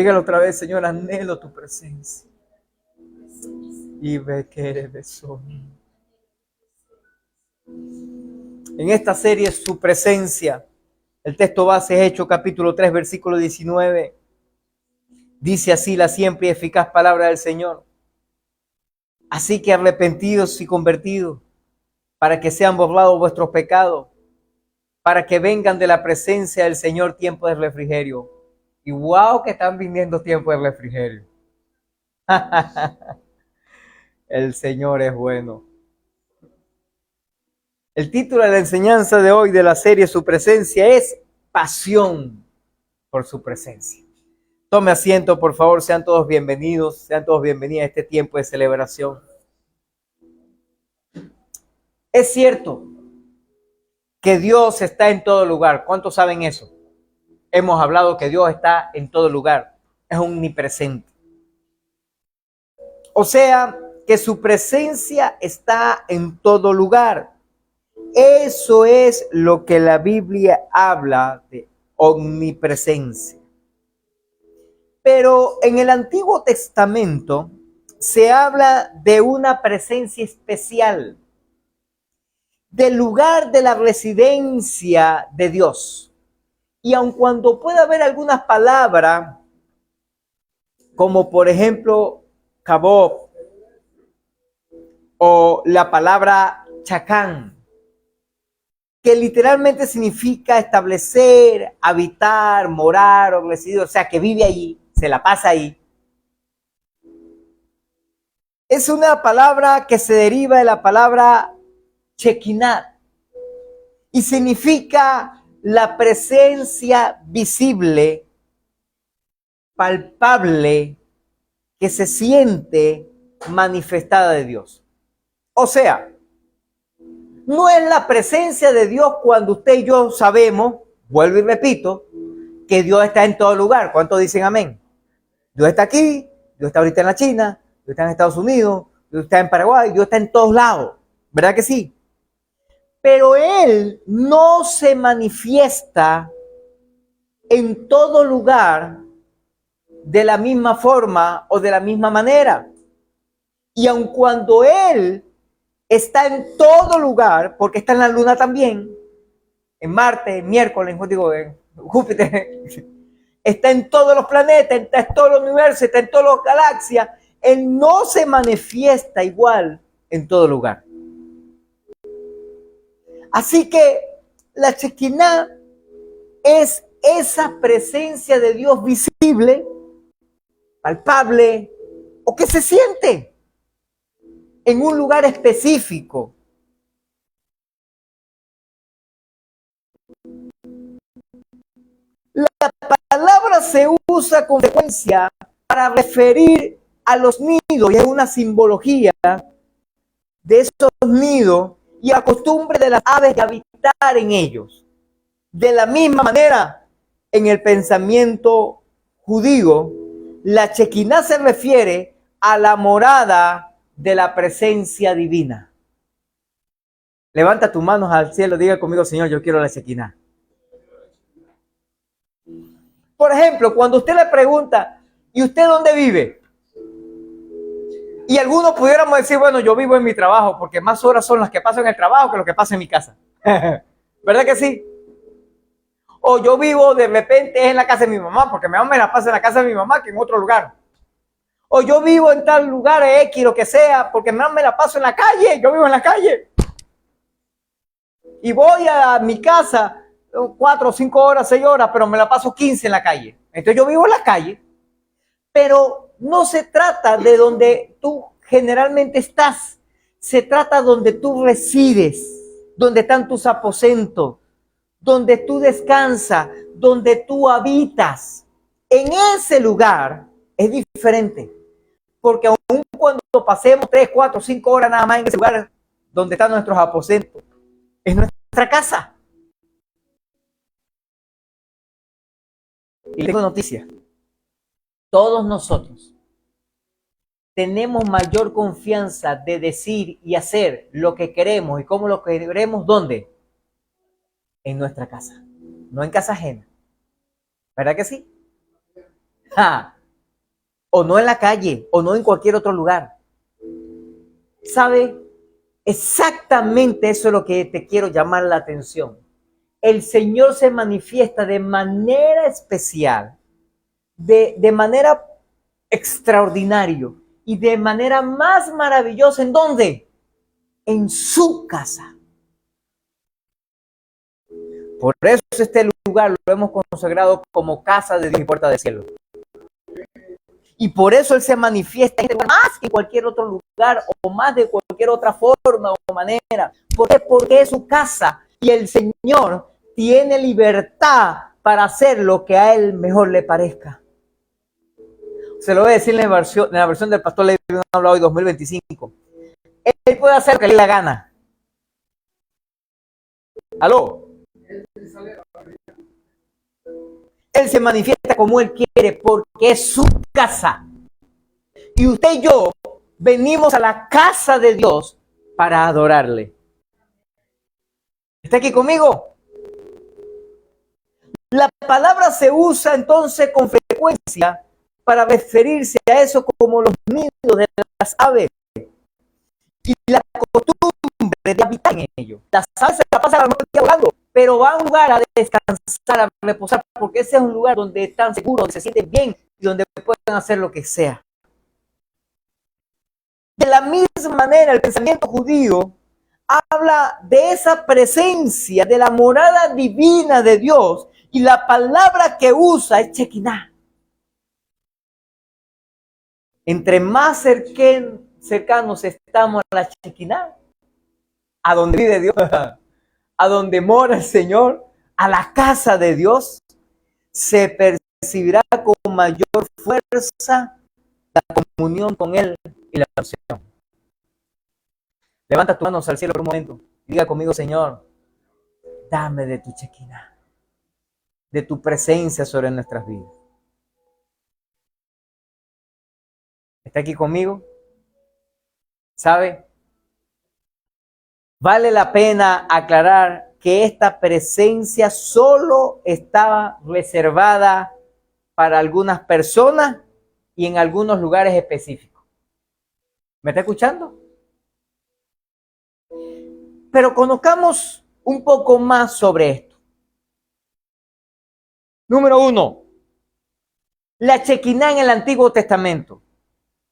Dígalo otra vez, Señor, anhelo tu presencia. Y ve que eres de sol. En esta serie, su presencia. El texto base es Hechos capítulo 3, versículo 19. Dice así la siempre y eficaz palabra del Señor. Así que arrepentidos y convertidos, para que sean borrados vuestros pecados, para que vengan de la presencia del Señor tiempos de refrigerio. Y wow, que están viniendo tiempos de refrigerio. El Señor es bueno. El título de la enseñanza de hoy de la serie Su Presencia es Pasión por su presencia. Tome asiento, por favor, sean todos bienvenidos a este tiempo de celebración. Es cierto que Dios está en todo lugar. ¿Cuántos saben eso? Hemos hablado que Dios está en todo lugar, es omnipresente. O sea, que su presencia está en todo lugar. Eso es lo que la Biblia habla de omnipresencia. Pero en el Antiguo Testamento se habla de una presencia especial, del lugar de la residencia de Dios. Y aun cuando pueda haber algunas palabras, como por ejemplo, Kabob, o la palabra Chacán, que literalmente significa establecer, habitar, morar o residir, o sea, que vive allí, se la pasa ahí. Es una palabra que se deriva de la palabra Shekinah y significa la presencia visible, palpable, que se siente manifestada de Dios. O sea, no es la presencia de Dios cuando usted y yo sabemos, vuelvo y repito, que Dios está en todo lugar. ¿Cuántos dicen amén? Dios está aquí, Dios está ahorita en la China, Dios está en Estados Unidos, Dios está en Paraguay, Dios está en todos lados. ¿Verdad que sí? Pero Él no se manifiesta en todo lugar de la misma forma o de la misma manera. Y aun cuando Él está en todo lugar, porque está en la luna también, en Marte, en miércoles, en Júpiter, está en todos los planetas, está en todo el universo, está en todas las galaxias, Él no se manifiesta igual en todo lugar. Así que la Shekinah es esa presencia de Dios visible, palpable, o que se siente en un lugar específico. La palabra se usa con frecuencia para referir a los nidos y es una simbología de esos nidos y a costumbre de las aves de habitar en ellos. De la misma manera, en el pensamiento judío, la Shekinah se refiere a la morada de la presencia divina. Levanta tus manos al cielo, diga conmigo, Señor, yo quiero la Shekinah. Por ejemplo, cuando usted le pregunta, ¿y usted dónde vive? Y algunos pudiéramos decir, bueno, yo vivo en mi trabajo, porque más horas son las que paso en el trabajo que lo que pasa en mi casa. ¿Verdad que sí? O yo vivo de repente en la casa de mi mamá, porque mi mamá me la pasa en la casa de mi mamá que en otro lugar. O yo vivo en tal lugar X, lo que sea, porque mi mamá me la paso en la calle, yo vivo en la calle. Y voy a mi casa 4, 5 horas, 6 horas, pero me la paso 15 en la calle. Entonces yo vivo en la calle, pero no se trata de donde tú generalmente estás, se trata donde tú resides, donde están tus aposentos, donde tú descansas, donde tú habitas. En ese lugar es diferente, porque aun cuando pasemos 3, 4, 5 horas nada más en ese lugar donde están nuestros aposentos, es nuestra casa. Y tengo noticias. Todos nosotros tenemos mayor confianza de decir y hacer lo que queremos y cómo lo queremos, ¿dónde? En nuestra casa, no en casa ajena. ¿Verdad que sí? ¡Ja! O no en la calle, o no en cualquier otro lugar. ¿Sabe? Exactamente eso es lo que te quiero llamar la atención. El Señor se manifiesta de manera especial, de manera extraordinaria y de manera más maravillosa. ¿En dónde? En su casa. Por eso este lugar lo hemos consagrado como casa de Dios y puerta del cielo. Y por eso Él se manifiesta más que en cualquier otro lugar o más de cualquier otra forma o manera. ¿Por qué? Porque es su casa y el Señor tiene libertad para hacer lo que a Él mejor le parezca. Se lo voy a decir en la versión del pastor Levi hablado hoy 2025. Él puede hacer lo que le dé la gana. ¿Aló? Él se manifiesta como Él quiere porque es su casa. Y usted y yo venimos a la casa de Dios para adorarle. ¿Está aquí conmigo? La palabra se usa entonces con frecuencia para referirse a eso como los nidos de las aves y la costumbre de habitar en ellos. Las aves se la pasan la noche volando, pero van a un lugar a descansar, a reposar, porque ese es un lugar donde están seguros, donde se sienten bien y donde pueden hacer lo que sea. De la misma manera, el pensamiento judío habla de esa presencia, de la morada divina de Dios, y la palabra que usa es Shekinah. Entre más cercanos estamos a la Shekinah, a donde vive Dios, a donde mora el Señor, a la casa de Dios, se percibirá con mayor fuerza la comunión con Él y la oración. Levanta tus manos al cielo por un momento y diga conmigo: Señor, dame de tu Shekinah, de tu presencia sobre nuestras vidas. ¿Está aquí conmigo? ¿Sabe? Vale la pena aclarar que esta presencia solo estaba reservada para algunas personas y en algunos lugares específicos. ¿Me está escuchando? Pero conozcamos un poco más sobre esto. Número 1. La Shekinah en el Antiguo Testamento.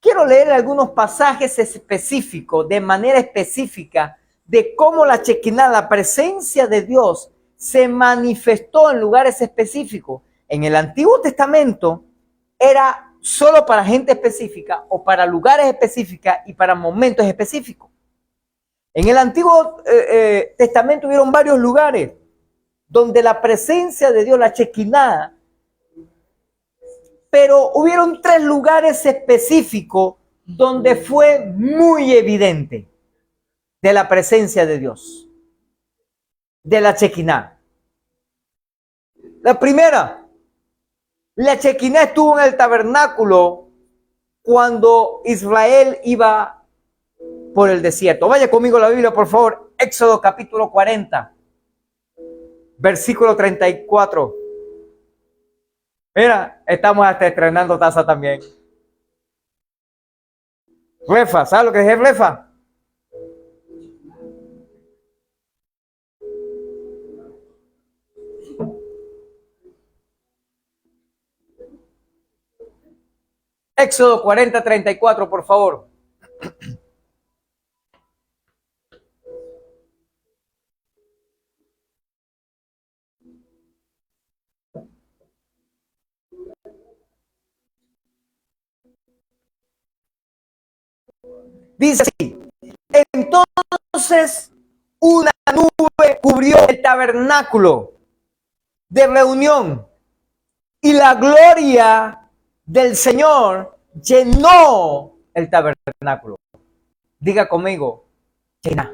Quiero leer algunos pasajes específicos, de manera específica, de cómo la Shekinah, la presencia de Dios, se manifestó en lugares específicos. En el Antiguo Testamento era solo para gente específica o para lugares específicos y para momentos específicos. En el Antiguo Testamento hubieron varios lugares donde la presencia de Dios, la Shekinah, pero hubieron 3 lugares específicos donde fue muy evidente de la presencia de Dios, de la Shekinah. La primera, la Shekinah estuvo en el tabernáculo cuando Israel iba por el desierto. Vaya conmigo a la Biblia, por favor. Éxodo capítulo 40, versículo 34. Mira, estamos hasta estrenando taza también. Refa, ¿sabes lo que es refa? Éxodo 40, 34, por favor. Dice así: entonces una nube cubrió el tabernáculo de reunión y la gloria del Señor llenó el tabernáculo. Diga conmigo: llena.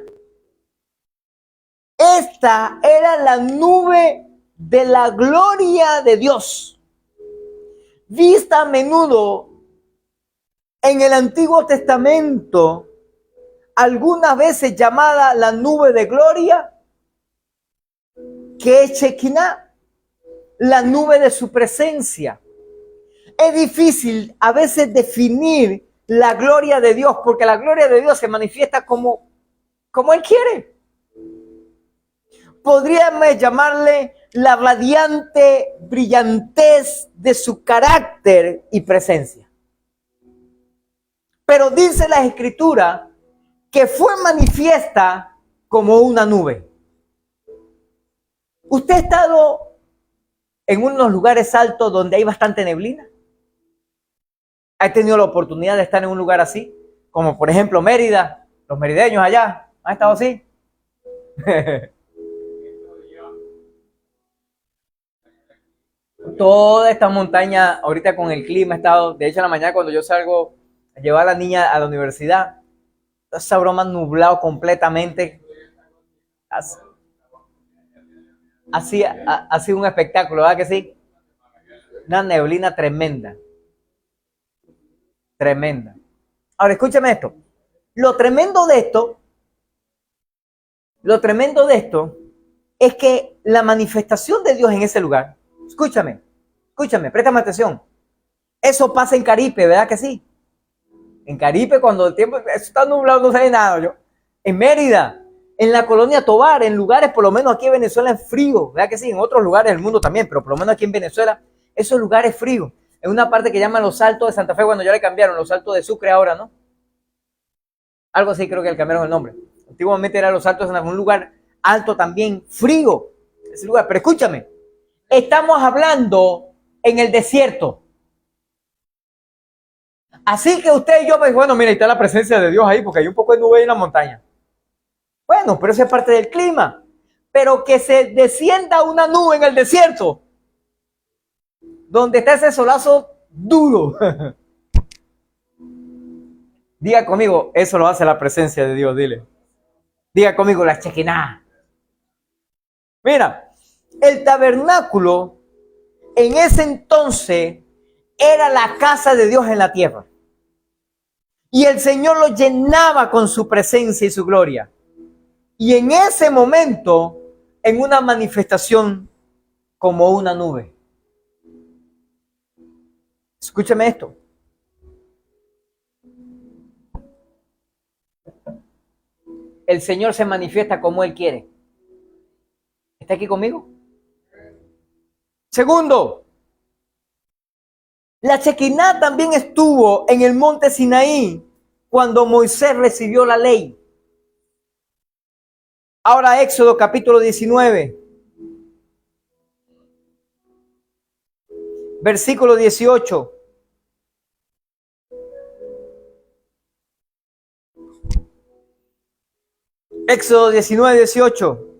Esta era la nube de la gloria de Dios, vista a menudo en el Antiguo Testamento, algunas veces llamada la nube de gloria, que es Shekinah, la nube de su presencia. Es difícil a veces definir la gloria de Dios, porque la gloria de Dios se manifiesta como Él quiere. Podríamos llamarle la radiante brillantez de su carácter y presencia. Pero dice la Escritura que fue manifiesta como una nube. ¿Usted ha estado en unos lugares altos donde hay bastante neblina? ¿Ha tenido la oportunidad de estar en un lugar así? Como por ejemplo Mérida, los merideños allá, ¿han estado así? Toda esta montaña, ahorita con el clima, ha estado, de hecho en la mañana cuando yo salgo a llevar a la niña a la universidad, esa broma nublado completamente. Ha sido un espectáculo, ¿verdad que sí? Una neblina tremenda. Tremenda. Ahora escúchame esto. Lo tremendo de esto es que la manifestación de Dios en ese lugar, escúchame, préstame atención. Eso pasa en Caripe, ¿verdad que sí? En Caripe, cuando el tiempo está nublado, no se ve nada. En Mérida, en la colonia Tovar, en lugares, por lo menos aquí en Venezuela, es frío, ¿verdad que sí? En otros lugares del mundo también, pero por lo menos aquí en Venezuela, esos lugares fríos. En una parte que llaman los Altos de Santa Fe, cuando ya le cambiaron, los Altos de Sucre ahora, ¿no? Algo así creo que le cambiaron el nombre. Antiguamente era los Altos de Santa Fe, un lugar alto también, frío. Ese lugar. Pero escúchame, estamos hablando en el desierto. Así que usted y yo, pues bueno, mira, ahí está la presencia de Dios ahí, porque hay un poco de nube en la montaña. Bueno, pero eso es parte del clima. Pero que se descienda una nube en el desierto, donde está ese solazo duro. Diga conmigo, eso lo hace la presencia de Dios, dile. Diga conmigo, la chequiná. Mira, el tabernáculo en ese entonces era la casa de Dios en la tierra. Y el Señor lo llenaba con su presencia y su gloria. Y en ese momento, en una manifestación como una nube. Escúchame esto. El Señor se manifiesta como Él quiere. ¿Está aquí conmigo? Segundo, la Chequiná también estuvo en el monte Sinaí cuando Moisés recibió la ley. Ahora Éxodo capítulo 19, versículo 18. Éxodo 19, 18.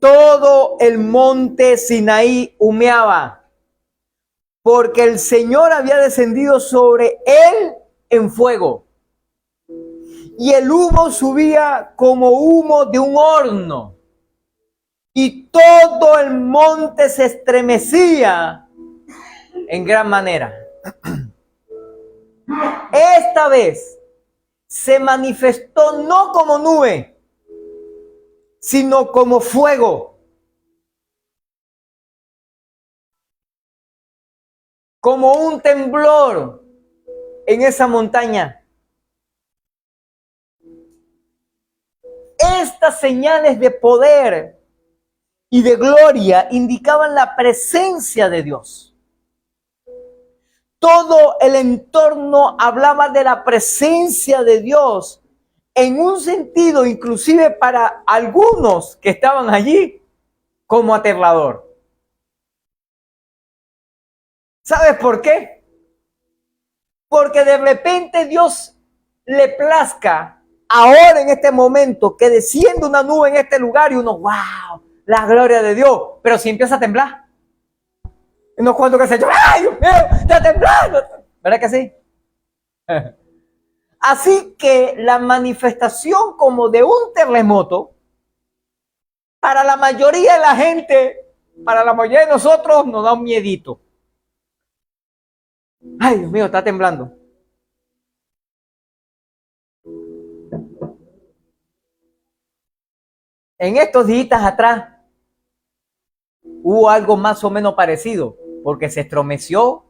Todo el monte Sinaí humeaba, porque el Señor había descendido sobre él en fuego. Y el humo subía como humo de un horno. Y todo el monte se estremecía en gran manera. Esta vez se manifestó no como nube, sino como fuego. Como un temblor en esa montaña. Estas señales de poder y de gloria indicaban la presencia de Dios. Todo el entorno hablaba de la presencia de Dios en un sentido inclusive para algunos que estaban allí como aterrador. ¿Sabes por qué? Porque de repente Dios le plazca ahora en este momento que desciende una nube en este lugar y uno, wow, la gloria de Dios. Pero si empieza a temblar, unos cuantos que se echan, ¡ay, Dios mío, está temblando! ¿Verdad que sí? Así que la manifestación como de un terremoto, para la mayoría de la gente, para la mayoría de nosotros, nos da un miedito. ¡Ay, Dios mío, está temblando! En estos días atrás, hubo algo más o menos parecido, porque se estremeció,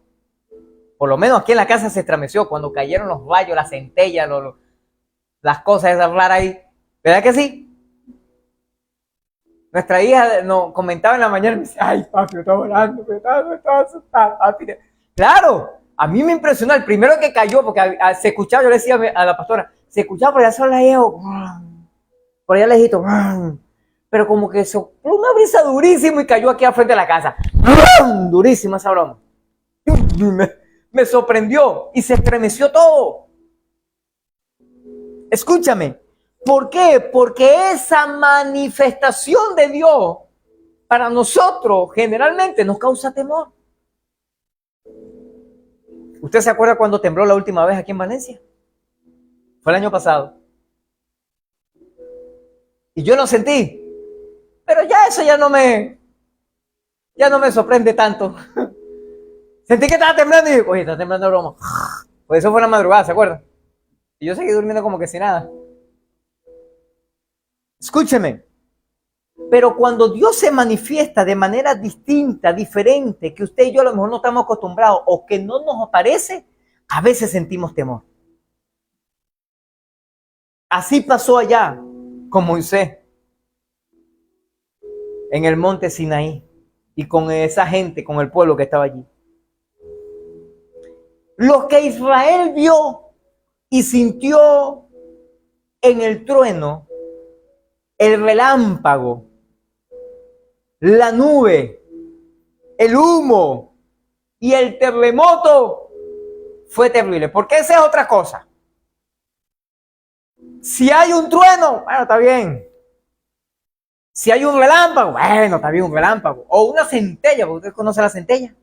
por lo menos aquí en la casa se estremeció cuando cayeron los rayos, las centellas, las cosas esas raras ahí. ¿Verdad que sí? Nuestra hija nos comentaba en la mañana y me dice, ay, papi, yo estaba orando, estaba asustado, papi. Claro, a mí me impresionó el primero que cayó, porque se escuchaba, yo le decía a la pastora, se escuchaba por allá sola lejos, por allá lejito, pero como que sopló una brisa durísima y cayó aquí al frente de la casa. Durísima esa broma. Me sorprendió y se estremeció todo. Escúchame, ¿por qué? Porque esa manifestación de Dios para nosotros generalmente nos causa temor. ¿Usted se acuerda cuando tembló la última vez aquí en Valencia? Fue el año pasado. Y yo lo sentí. Pero ya eso ya no me sorprende tanto. Sentí que estaba temblando y dije, oye, está temblando broma. Pues eso fue en la madrugada, ¿se acuerdan? Y yo seguí durmiendo como que sin nada. Escúcheme. Pero cuando Dios se manifiesta de manera distinta, diferente, que usted y yo a lo mejor no estamos acostumbrados o que no nos aparece, a veces sentimos temor. Así pasó allá con Moisés en el monte Sinaí y con esa gente, con el pueblo que estaba allí. Lo que Israel vio y sintió en el trueno, el relámpago, la nube, el humo y el terremoto fue terrible, porque esa es otra cosa. Si hay un trueno, bueno, está bien. Si hay un relámpago, bueno, está bien un relámpago. O una centella, porque usted conoce la centella.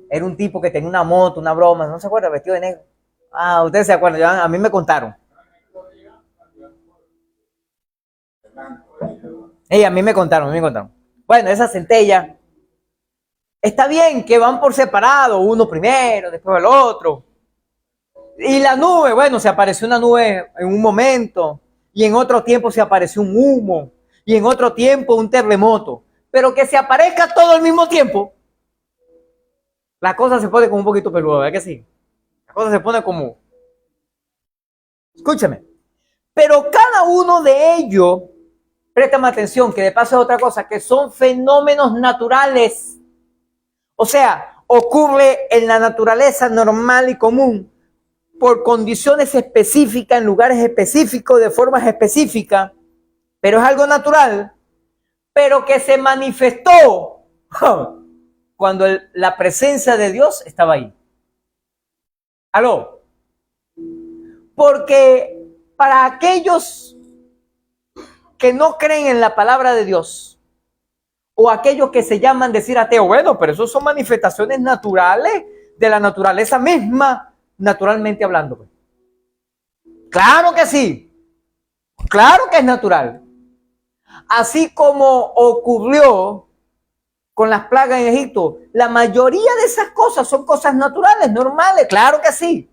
Era un tipo que tenía una moto, una broma, ¿no se acuerda? Vestido de negro. Ah, ustedes se acuerdan, a mí me contaron. A mí me contaron. Bueno, esa centella, está bien que van por separado, uno primero, después el otro. Y la nube, bueno, se apareció una nube en un momento, y en otro tiempo se apareció un humo, y en otro tiempo un terremoto. Pero que se aparezca todo al mismo tiempo, la cosa se pone como un poquito peluda, ¿verdad que sí? La cosa se pone como... Escúchame. Pero cada uno de ellos, préstame atención, que de paso es otra cosa, que son fenómenos naturales. O sea, ocurre en la naturaleza normal y común, por condiciones específicas, en lugares específicos, de formas específicas, pero es algo natural, pero que se manifestó cuando la presencia de Dios estaba ahí. ¿Aló? Porque para aquellos que no creen en la palabra de Dios, o aquellos que se llaman decir ateo, bueno, pero eso son manifestaciones naturales de la naturaleza misma, naturalmente hablando. Claro que sí, claro que es natural. Así como ocurrió con las plagas en Egipto, la mayoría de esas cosas son cosas naturales, normales, claro que sí,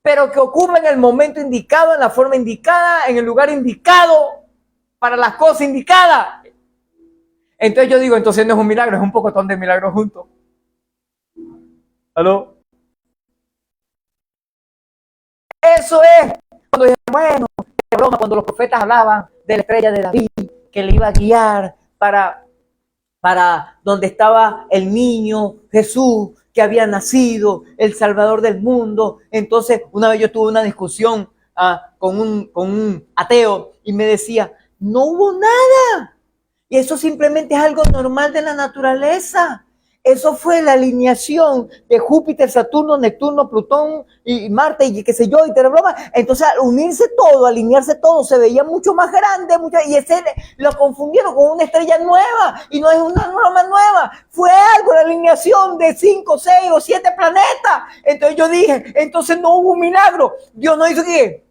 pero que ocurren en el momento indicado, en la forma indicada, en el lugar indicado, para las cosas indicadas. Entonces yo digo, entonces no es un milagro, es un pocotón de milagros juntos. ¿Aló? Eso es cuando dicen, bueno, de broma, cuando los profetas hablaban de la estrella de David, que le iba a guiar para donde estaba el niño Jesús, que había nacido, el Salvador del mundo. Entonces, una vez yo tuve una discusión con un ateo y me decía, no hubo nada. Y eso simplemente es algo normal de la naturaleza. Eso fue la alineación de Júpiter, Saturno, Neptuno, Plutón y Marte y qué sé yo, y te broma. Entonces, al unirse todo, alinearse todo, se veía mucho más grande, y ese lo confundieron con una estrella nueva, y no es una broma nueva, fue algo, la alineación de 5, 6 o 7 planetas. Entonces yo dije, entonces no hubo un milagro. Dios no hizo que,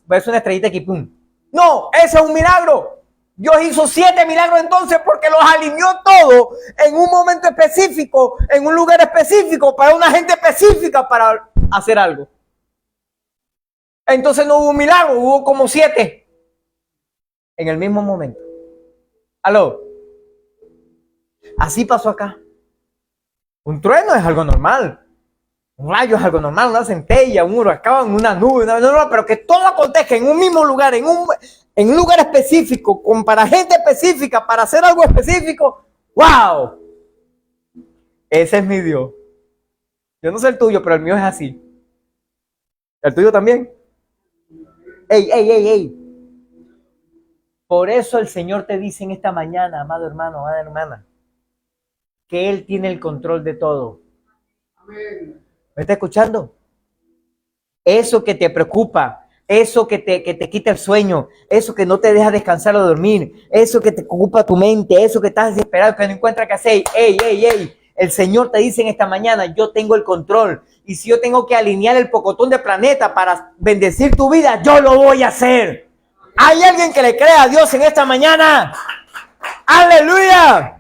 es una estrellita aquí, pum. No, ese es un milagro. Dios hizo 7 milagros entonces porque los alineó todo en un momento específico, en un lugar específico, para una gente específica para hacer algo. Entonces no hubo un milagro, hubo como 7 en el mismo momento. ¿Aló? Así pasó acá. Un trueno es algo normal. Un rayo es algo normal, una centella, un huracán, una nube, pero que todo acontezca en un mismo lugar, en un lugar específico, para gente específica, para hacer algo específico. ¡Wow! Ese es mi Dios. Yo no sé el tuyo, pero el mío es así. ¿El tuyo también? ¡Ey, ey, ey, ey! Por eso el Señor te dice en esta mañana, amado hermano, amada hermana, que Él tiene el control de todo. Amén. ¿Me está escuchando? Eso que te preocupa, eso que te quita el sueño, eso que no te deja descansar o dormir, eso que te ocupa tu mente, eso que estás desesperado, que no encuentras qué hacer. ¡Ey, ey, ey! El Señor te dice en esta mañana, yo tengo el control. Y si yo tengo que alinear el pocotón de planeta para bendecir tu vida, yo lo voy a hacer. ¿Hay alguien que le crea a Dios en esta mañana? ¡Aleluya!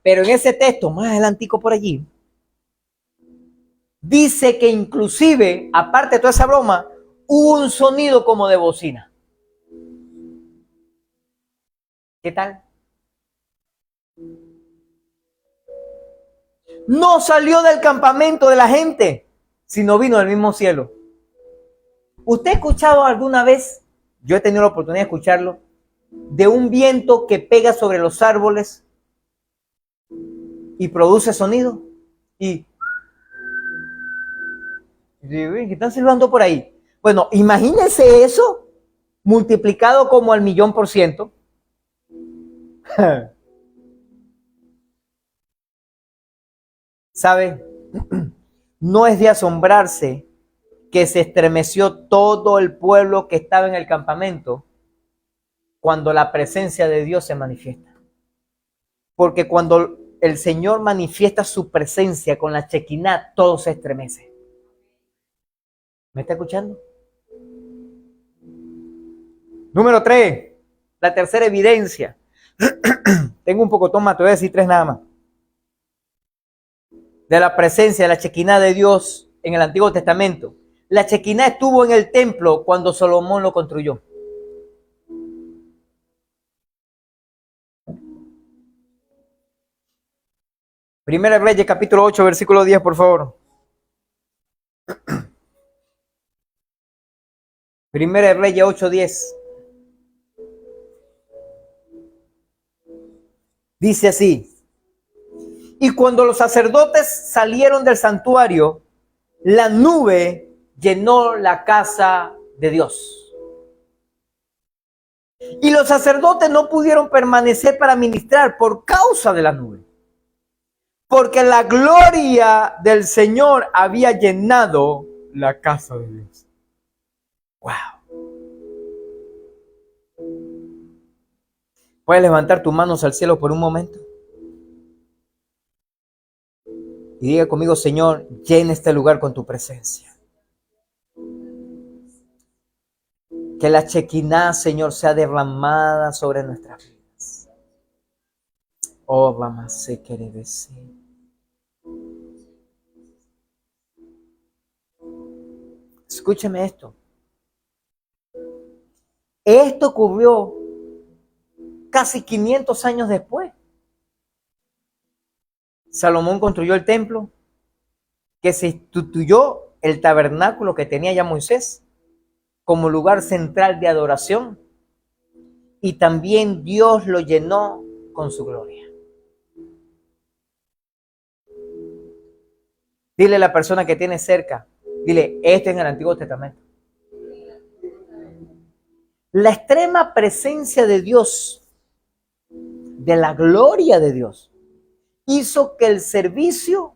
Pero en ese texto, más adelantico por allí, dice que inclusive, aparte de toda esa broma, hubo un sonido como de bocina. ¿Qué tal? No salió del campamento de la gente, sino vino del mismo cielo. ¿Usted ha escuchado alguna vez, yo he tenido la oportunidad de escucharlo, de un viento que pega sobre los árboles y produce sonido? Y ¿qué están silbando por ahí? Bueno, imagínense eso multiplicado como al 1,000,000%. ¿Sabe? No es de asombrarse que se estremeció todo el pueblo que estaba en el campamento cuando la presencia de Dios se manifiesta. Porque cuando el Señor manifiesta su presencia con la Shekinah, todo se estremece. ¿Me está escuchando? Número 3, la tercera evidencia. Tengo un pocotón más, te voy a decir 3 nada más. De la presencia de la Shekinah de Dios en el Antiguo Testamento. La Shekinah estuvo en el templo cuando Salomón lo construyó. Primera Reyes, capítulo 8, versículo 10, por favor. Primera Reyes 8, 10. Dice así: y cuando los sacerdotes salieron del santuario, la nube llenó la casa de Dios. Y los sacerdotes no pudieron permanecer para ministrar por causa de la nube, porque la gloria del Señor había llenado la casa de Dios. ¡Wow! ¿Puedes levantar tus manos al cielo por un momento? Y diga conmigo: Señor, llena este lugar con tu presencia. Que la Shekinah, Señor, sea derramada sobre nuestras vidas. Oh, vamos a querer decir. Escúcheme esto. Esto ocurrió casi 500 años después. Salomón construyó el templo, que se instituyó el tabernáculo que tenía ya Moisés como lugar central de adoración, y también Dios lo llenó con su gloria. Dile a la persona que tiene cerca, dile, esto es en el Antiguo Testamento. La extrema presencia de Dios, de la gloria de Dios, hizo que el servicio,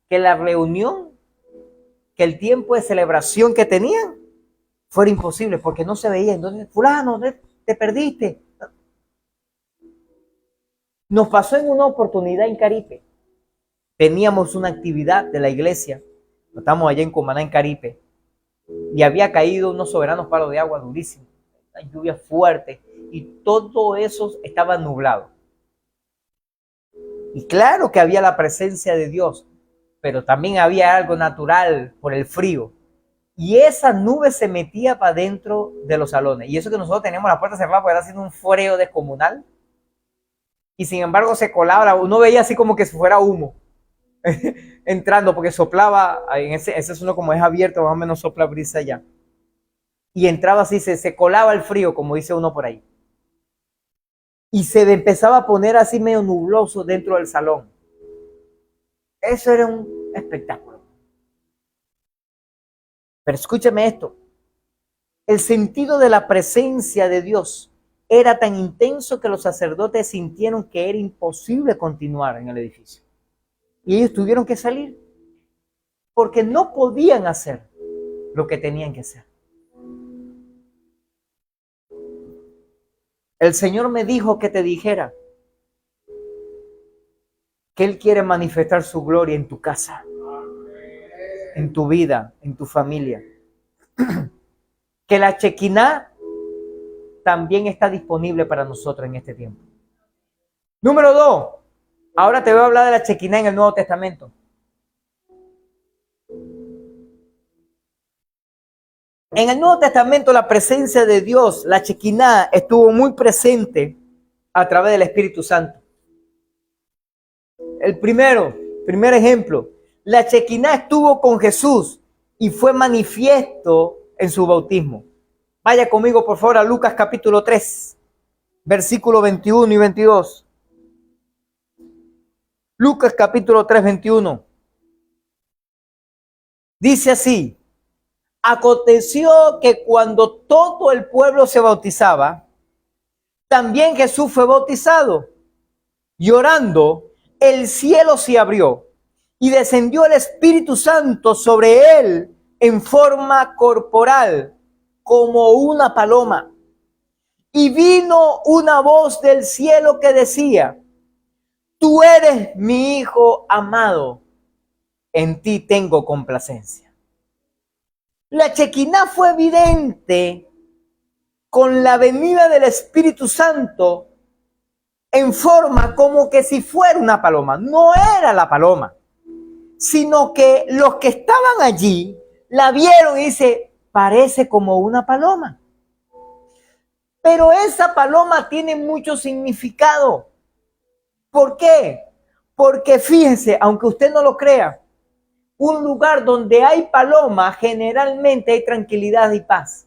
que la reunión, que el tiempo de celebración que tenían fuera imposible, porque no se veía. Entonces, fulano, te perdiste. Nos pasó en una oportunidad en Caripe. Teníamos una actividad de la iglesia, estamos allá en Cumaná, en Caripe, y había caído unos soberanos palos de agua durísimos, una lluvia fuerte, y todo eso estaba nublado. Y claro que había la presencia de Dios, pero también había algo natural por el frío. Y esa nube se metía para dentro de los salones. Y eso que nosotros teníamos la puerta cerrada porque era haciendo un fureo descomunal. Y sin embargo se colaba, uno veía así como que si fuera humo entrando, porque soplaba, en ese es uno como es abierto, más o menos sopla brisa allá. Y entraba así, se colaba el frío, como dice uno por ahí. Y se empezaba a poner así medio nubloso dentro del salón. Eso era un espectáculo. Pero escúcheme esto. El sentido de la presencia de Dios era tan intenso que los sacerdotes sintieron que era imposible continuar en el edificio. Y ellos tuvieron que salir porque no podían hacer lo que tenían que hacer. El Señor me dijo que te dijera que Él quiere manifestar su gloria en tu casa, en tu vida, en tu familia. Que la Shekinah también está disponible para nosotros en este tiempo. Número 2. Ahora te voy a hablar de la Shekinah en el Nuevo Testamento. En el Nuevo Testamento la presencia de Dios, la Shekinah, estuvo muy presente a través del Espíritu Santo. El primer ejemplo, la Shekinah estuvo con Jesús y fue manifiesto en su bautismo. Vaya conmigo por favor a Lucas capítulo 3, versículos 21 y 22. Lucas capítulo 3, 21. Dice así: aconteció que cuando todo el pueblo se bautizaba, también Jesús fue bautizado. Llorando, el cielo se abrió y descendió el Espíritu Santo sobre él en forma corporal, como una paloma. Y vino una voz del cielo que decía: tú eres mi Hijo amado, en ti tengo complacencia. La Shekinah fue evidente con la venida del Espíritu Santo en forma como que si fuera una paloma. No era la paloma, sino que los que estaban allí la vieron y dice, parece como una paloma. Pero esa paloma tiene mucho significado. ¿Por qué? Porque fíjense, aunque usted no lo crea, un lugar donde hay paloma generalmente hay tranquilidad y paz.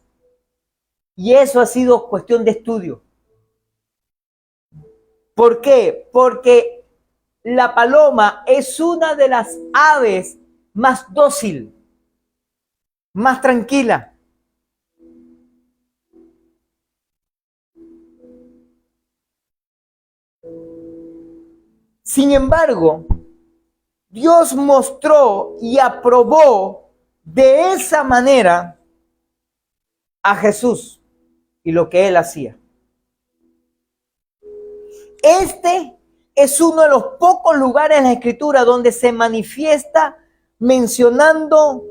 Y eso ha sido cuestión de estudio. ¿Por qué? Porque la paloma es una de las aves más dócil, más tranquila. Sin embargo, Dios mostró y aprobó de esa manera a Jesús y lo que él hacía. Este es uno de los pocos lugares en la Escritura donde se manifiesta mencionando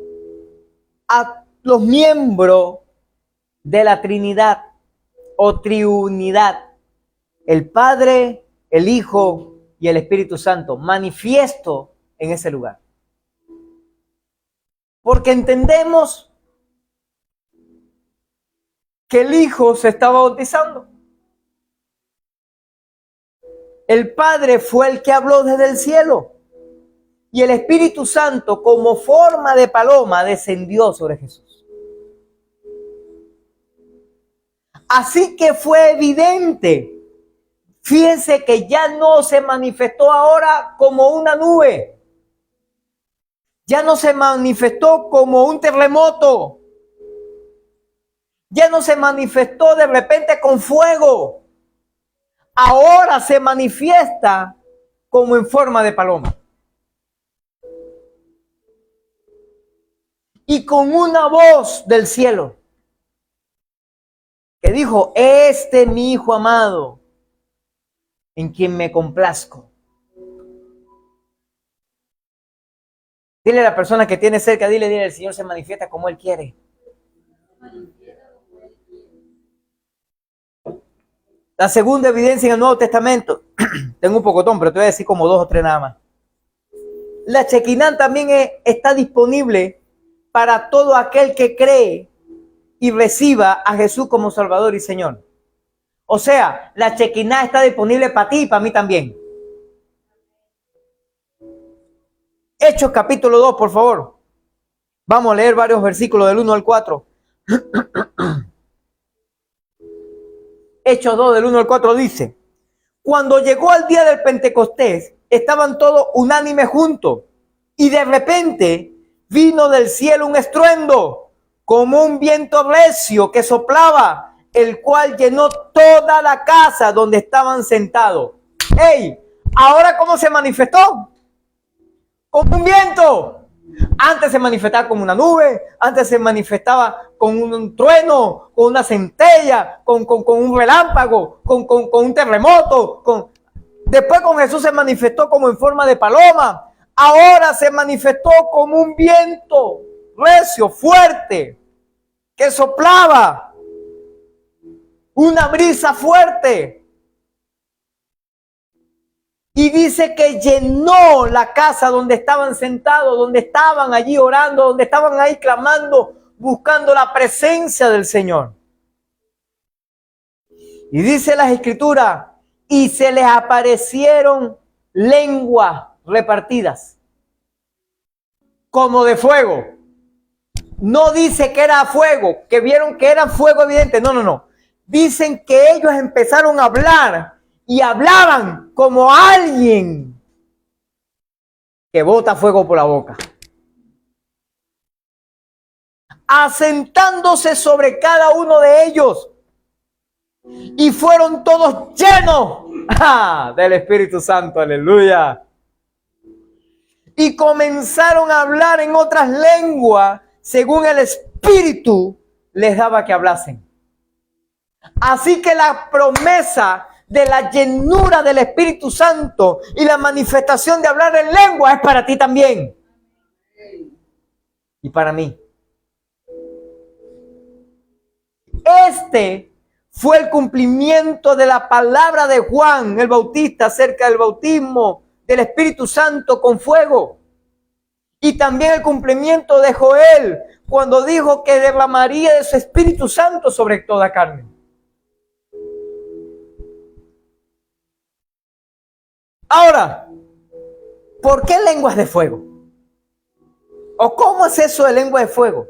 a los miembros de la Trinidad o Triunidad, el Padre, el Hijo y el Espíritu Santo, manifiesto en ese lugar. Porque entendemos que el Hijo se estaba bautizando. El Padre fue el que habló desde el cielo. Y el Espíritu Santo, como forma de paloma, descendió sobre Jesús. Así que fue evidente. Fíjense que ya no se manifestó ahora como una nube. Ya no se manifestó como un terremoto. Ya no se manifestó de repente con fuego. Ahora se manifiesta como en forma de paloma. Y con una voz del cielo que dijo, este es mi Hijo amado, en quien me complazco. Dile a la persona que tiene cerca, dile, el Señor se manifiesta como Él quiere. La segunda evidencia en el Nuevo Testamento, tengo un pocotón, pero te voy a decir como 2 o 3 nada más. La Shekinah también está disponible para todo aquel que cree y reciba a Jesús como Salvador y Señor. O sea, la Shekinah está disponible para ti y para mí también. Hechos capítulo 2, por favor. Vamos a leer varios versículos del 1 al 4. Hechos 2, del 1 al 4 dice: cuando llegó el día del Pentecostés, estaban todos unánimes juntos, y de repente vino del cielo un estruendo, como un viento recio que soplaba, el cual llenó toda la casa donde estaban sentados. ¡Ey! ¿Ahora cómo se manifestó? Como un viento. Antes se manifestaba como una nube, antes se manifestaba con un trueno, con una centella, con un relámpago, con un terremoto. Después con Jesús se manifestó como en forma de paloma. Ahora se manifestó como un viento recio, fuerte, que soplaba, una brisa fuerte. Y dice que llenó la casa donde estaban sentados, donde estaban allí orando, donde estaban ahí clamando, buscando la presencia del Señor. Y dice las Escrituras, y se les aparecieron lenguas repartidas, como de fuego. No dice que era fuego, que vieron que era fuego evidente. No. Dicen que ellos empezaron a hablar y hablaban como alguien que bota fuego por la boca, asentándose sobre cada uno de ellos, y fueron todos llenos del Espíritu Santo. Aleluya. Y comenzaron a hablar en otras lenguas según el Espíritu les daba que hablasen. Así que la promesa de la llenura del Espíritu Santo y la manifestación de hablar en lengua es para ti también. Y para mí. Este fue el cumplimiento de la palabra de Juan el Bautista acerca del bautismo del Espíritu Santo con fuego. Y también el cumplimiento de Joel cuando dijo que derramaría de su Espíritu Santo sobre toda carne. Ahora, ¿por qué lenguas de fuego? ¿O cómo es eso de lengua de fuego?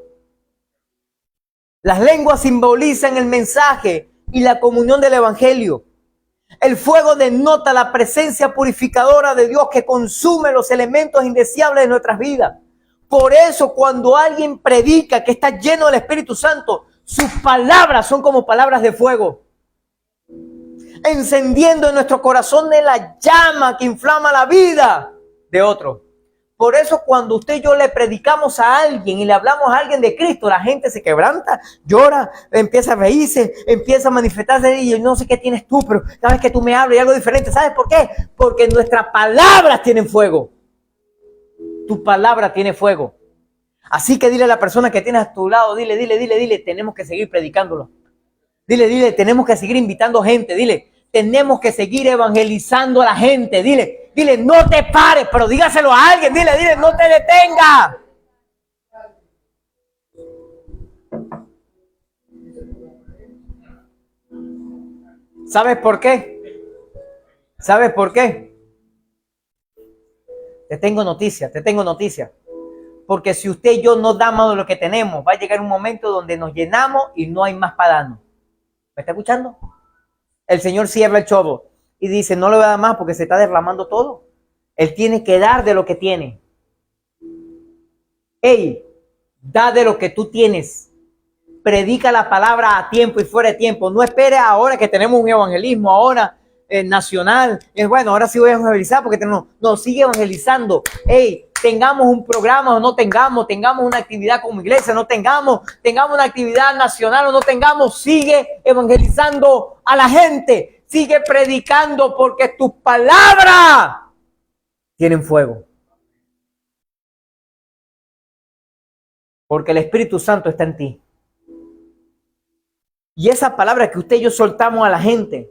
Las lenguas simbolizan el mensaje y la comunión del Evangelio. El fuego denota la presencia purificadora de Dios que consume los elementos indeseables de nuestras vidas. Por eso, cuando alguien predica que está lleno del Espíritu Santo, sus palabras son como palabras de fuego, encendiendo en nuestro corazón de la llama que inflama la vida de otro. Por eso cuando usted y yo le predicamos a alguien y le hablamos a alguien de Cristo, la gente se quebranta, llora, empieza a reírse, empieza a manifestarse, y yo no sé qué tienes tú, pero cada vez que tú me hablas y algo diferente. ¿Sabes por qué? Porque nuestras palabras tienen fuego. Tu palabra tiene fuego. Así que dile a la persona que tienes a tu lado, dile, tenemos que seguir predicándolo. Dile, tenemos que seguir invitando gente, dile, tenemos que seguir evangelizando a la gente, dile, no te pares, pero dígaselo a alguien, dile, no te detenga. ¿Sabes por qué? ¿Sabes por qué? Te tengo noticia. Porque si usted y yo no damos de lo que tenemos, va a llegar un momento donde nos llenamos y no hay más para darnos. ¿Me está escuchando? El Señor cierra el chorro y dice, no le voy a dar más porque se está derramando todo. Él tiene que dar de lo que tiene. Ey, da de lo que tú tienes. Predica la palabra a tiempo y fuera de tiempo. No espere ahora que tenemos un evangelismo, ahora nacional. Es bueno, ahora sí voy a evangelizar porque tenemos. No, sigue evangelizando. Ey, tengamos un programa o no tengamos una actividad como iglesia, no tengamos una actividad nacional o no tengamos, sigue evangelizando a la gente, sigue predicando porque tus palabras tienen fuego. Porque el Espíritu Santo está en ti. Y esa palabra que usted y yo soltamos a la gente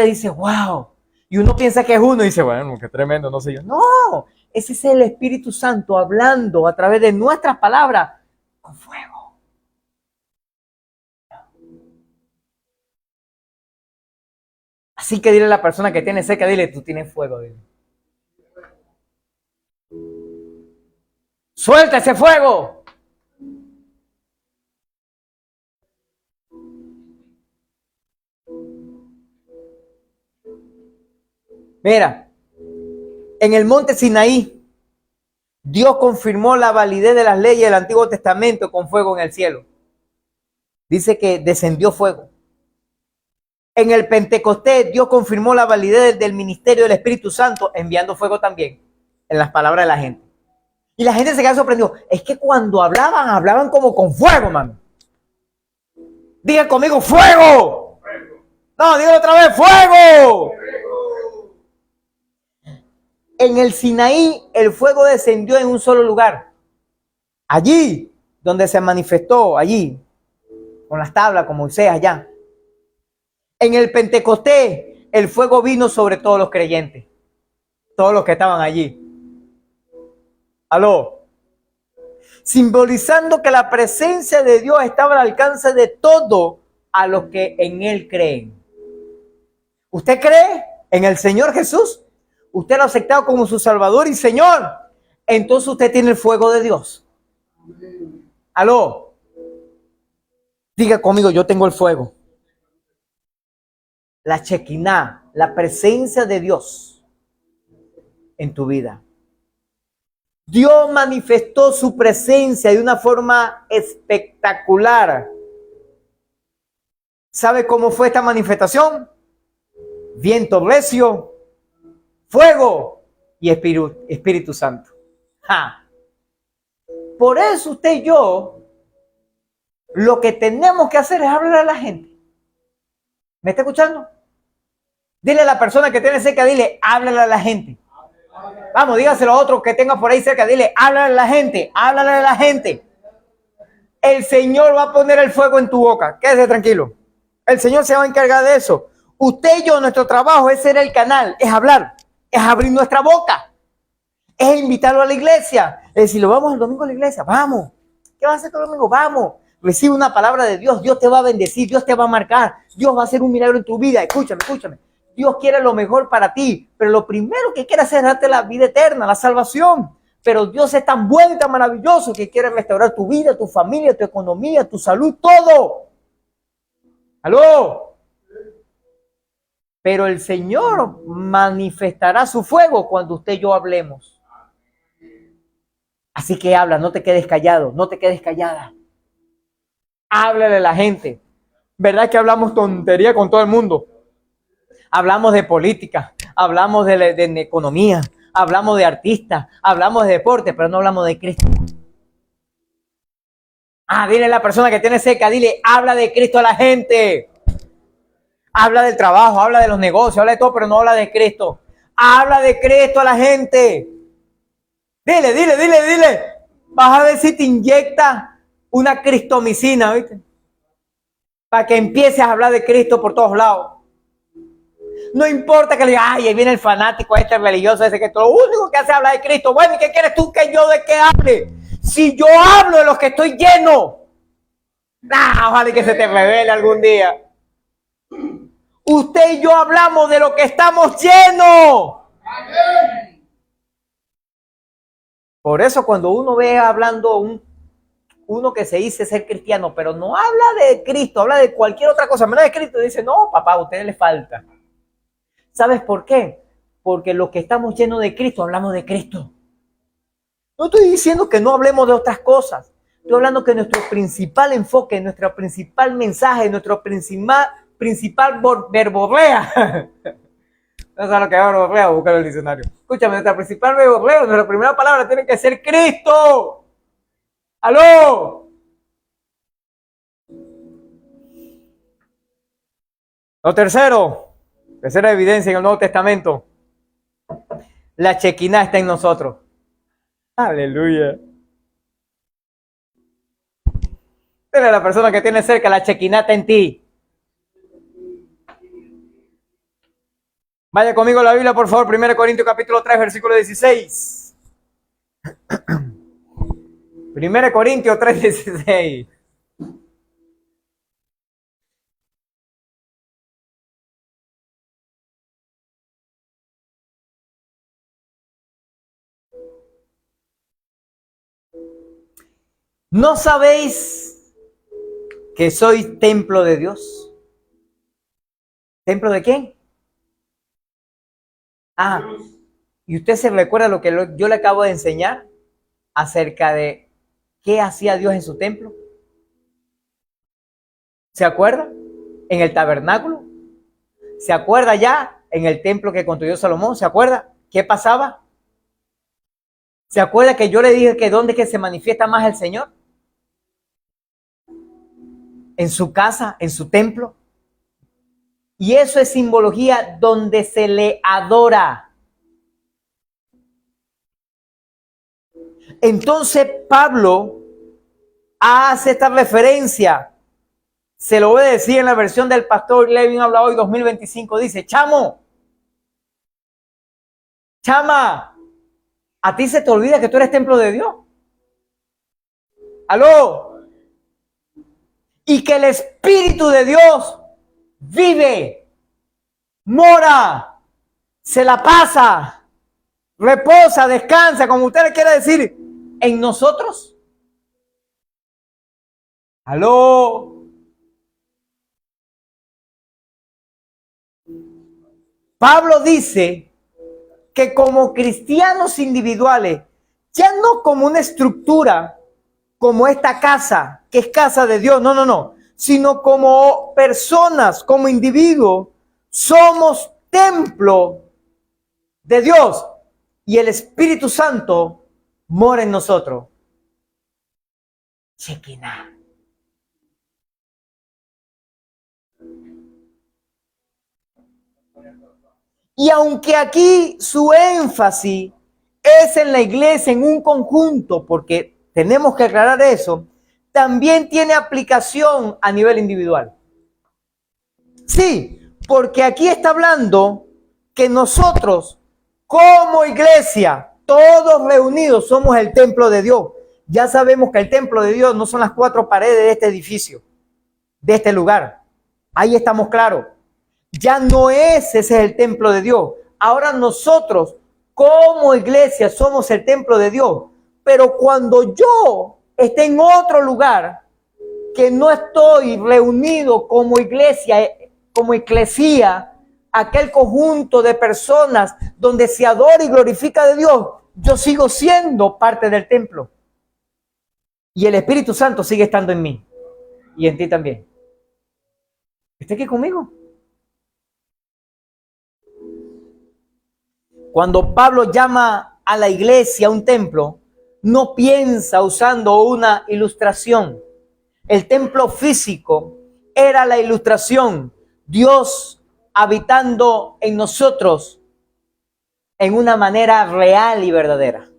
dice, wow, Y uno piensa que es uno y dice, bueno, qué tremendo, no sé yo. No, ese es el Espíritu Santo hablando a través de nuestras palabras con fuego. Así que dile a la persona que tiene cerca, dile, tú tienes fuego. Dile. Suelta ese fuego. Mira, en el monte Sinaí, Dios confirmó la validez de las leyes del Antiguo Testamento con fuego en el cielo. Dice que descendió fuego. En el Pentecostés, Dios confirmó la validez del ministerio del Espíritu Santo enviando fuego también en las palabras de la gente. Y la gente se queda sorprendida. Es que cuando hablaban como con fuego, mano. Diga conmigo, ¡fuego! No, dígalo otra vez, ¡fuego! En el Sinaí, el fuego descendió en un solo lugar. Allí, donde se manifestó, allí, con las tablas, como Moisés allá. En el Pentecostés, el fuego vino sobre todos los creyentes. Todos los que estaban allí. ¿Aló? Simbolizando que la presencia de Dios estaba al alcance de todo a los que en Él creen. ¿Usted cree en el Señor Jesús? ¿Usted lo ha aceptado como su Salvador y Señor? Entonces usted tiene el fuego de Dios. ¿Aló? Diga conmigo, yo tengo el fuego. La Shekinah, la presencia de Dios en tu vida. Dios manifestó su presencia de una forma espectacular. ¿Sabe cómo fue esta manifestación? Viento recio, fuego y Espíritu Santo. ¡Ja! Por eso usted y yo, lo que tenemos que hacer es hablar a la gente. ¿Me está escuchando? Dile a la persona que tiene cerca, dile, háblale a la gente. Vamos, dígaselo a otro que tenga por ahí cerca, dile, háblale a la gente, háblale a la gente. El Señor va a poner el fuego en tu boca, quédese tranquilo. El Señor se va a encargar de eso. Usted y yo, nuestro trabajo es ser el canal, es hablar, es abrir nuestra boca, es invitarlo a la iglesia, es decirle, vamos el domingo a la iglesia, vamos. ¿Qué vas a hacer todo el domingo? Vamos. Recibe una palabra de Dios, Dios te va a bendecir, Dios te va a marcar, Dios va a hacer un milagro en tu vida. Escúchame, escúchame. Dios quiere lo mejor para ti, pero lo primero que quiere hacer es darte la vida eterna, la salvación. Pero Dios es tan bueno y tan maravilloso que quiere restaurar tu vida, tu familia, tu economía, tu salud, todo. ¿Aló? Pero el Señor manifestará su fuego cuando usted y yo hablemos. Así que habla, no te quedes callado, no te quedes callada. Háblale a la gente. ¿Verdad que hablamos tontería con todo el mundo? Hablamos de política, hablamos de economía, hablamos de artistas, hablamos de deporte, pero no hablamos de Cristo. Dile a la persona que tiene cerca, dile, habla de Cristo a la gente. Habla del trabajo, habla de los negocios, habla de todo, pero no habla de Cristo. Habla de Cristo a la gente. Dile. Vas a ver si te inyecta una cristomicina, ¿viste? Para que empieces a hablar de Cristo por todos lados. No importa que le diga, ahí viene el fanático este religioso ese que todo lo único que hace es hablar de Cristo. Bueno, ¿y qué quieres tú que yo de qué hable? Si yo hablo de los que estoy lleno. Ojalá que se te revele algún día. Usted y yo hablamos de lo que estamos llenos. Por eso cuando uno ve hablando uno que se dice ser cristiano, pero no habla de Cristo, habla de cualquier otra cosa, menos de Cristo, dice, no, papá, a usted le falta. ¿Sabes por qué? Porque los que estamos llenos de Cristo, hablamos de Cristo. No estoy diciendo que no hablemos de otras cosas. Estoy hablando que nuestro principal enfoque, nuestro principal mensaje, nuestro principal verborrea. No sabes lo que es verborrea, buscar el diccionario. Escúchame, nuestra principal verborrea, nuestra primera palabra tiene que ser Cristo. ¡Aló! Lo tercera evidencia en el Nuevo Testamento. La Shekinah está en nosotros. Aleluya. Dile a la persona que tiene cerca, la Shekinah está en ti. Vaya conmigo a la Biblia, por favor. 1 Corintios capítulo 3, versículo 16. 1 Corintios 3, 16. ¿No sabéis que sois templo de Dios? ¿Templo de quién? Ah, ¿y usted se recuerda lo que yo le acabo de enseñar acerca de qué hacía Dios en su templo? ¿Se acuerda? En el tabernáculo. ¿Se acuerda ya en el templo que construyó Salomón? ¿Se acuerda qué pasaba? ¿Se acuerda que yo le dije que dónde es que se manifiesta más el Señor? En su casa, en su templo. Y eso es simbología donde se le adora. Entonces Pablo hace esta referencia. Se lo voy a decir en la versión del pastor Levin Habla Hoy 2025. Dice: chamo, chama, ¿a ti se te olvida que tú eres templo de Dios? ¿Aló? Y que el Espíritu de Dios vive, mora, se la pasa, reposa, descansa, como usted le quiera decir, en nosotros. ¿Aló? Pablo dice que como cristianos individuales, ya no como una estructura, como esta casa, que es casa de Dios, no, sino como personas, como individuos, somos templo de Dios y el Espíritu Santo mora en nosotros. Chequina. Y aunque aquí su énfasis es en la iglesia, en un conjunto, porque tenemos que aclarar eso, también tiene aplicación a nivel individual. Sí, porque aquí está hablando que nosotros, como iglesia, todos reunidos, somos el templo de Dios. Ya sabemos que el templo de Dios no son las 4 paredes de este edificio, de este lugar. Ahí estamos claros. Ya no ese es el templo de Dios. Ahora nosotros, como iglesia, somos el templo de Dios. Pero cuando yo esté en otro lugar, que no estoy reunido como iglesia, como eclesía, aquel conjunto de personas donde se adora y glorifica de Dios, yo sigo siendo parte del templo. Y el Espíritu Santo sigue estando en mí. Y en ti también. ¿Está aquí conmigo? Cuando Pablo llama a la iglesia un templo, no piensa usando una ilustración. El templo físico era la ilustración. Dios habitando en nosotros en una manera real y verdadera.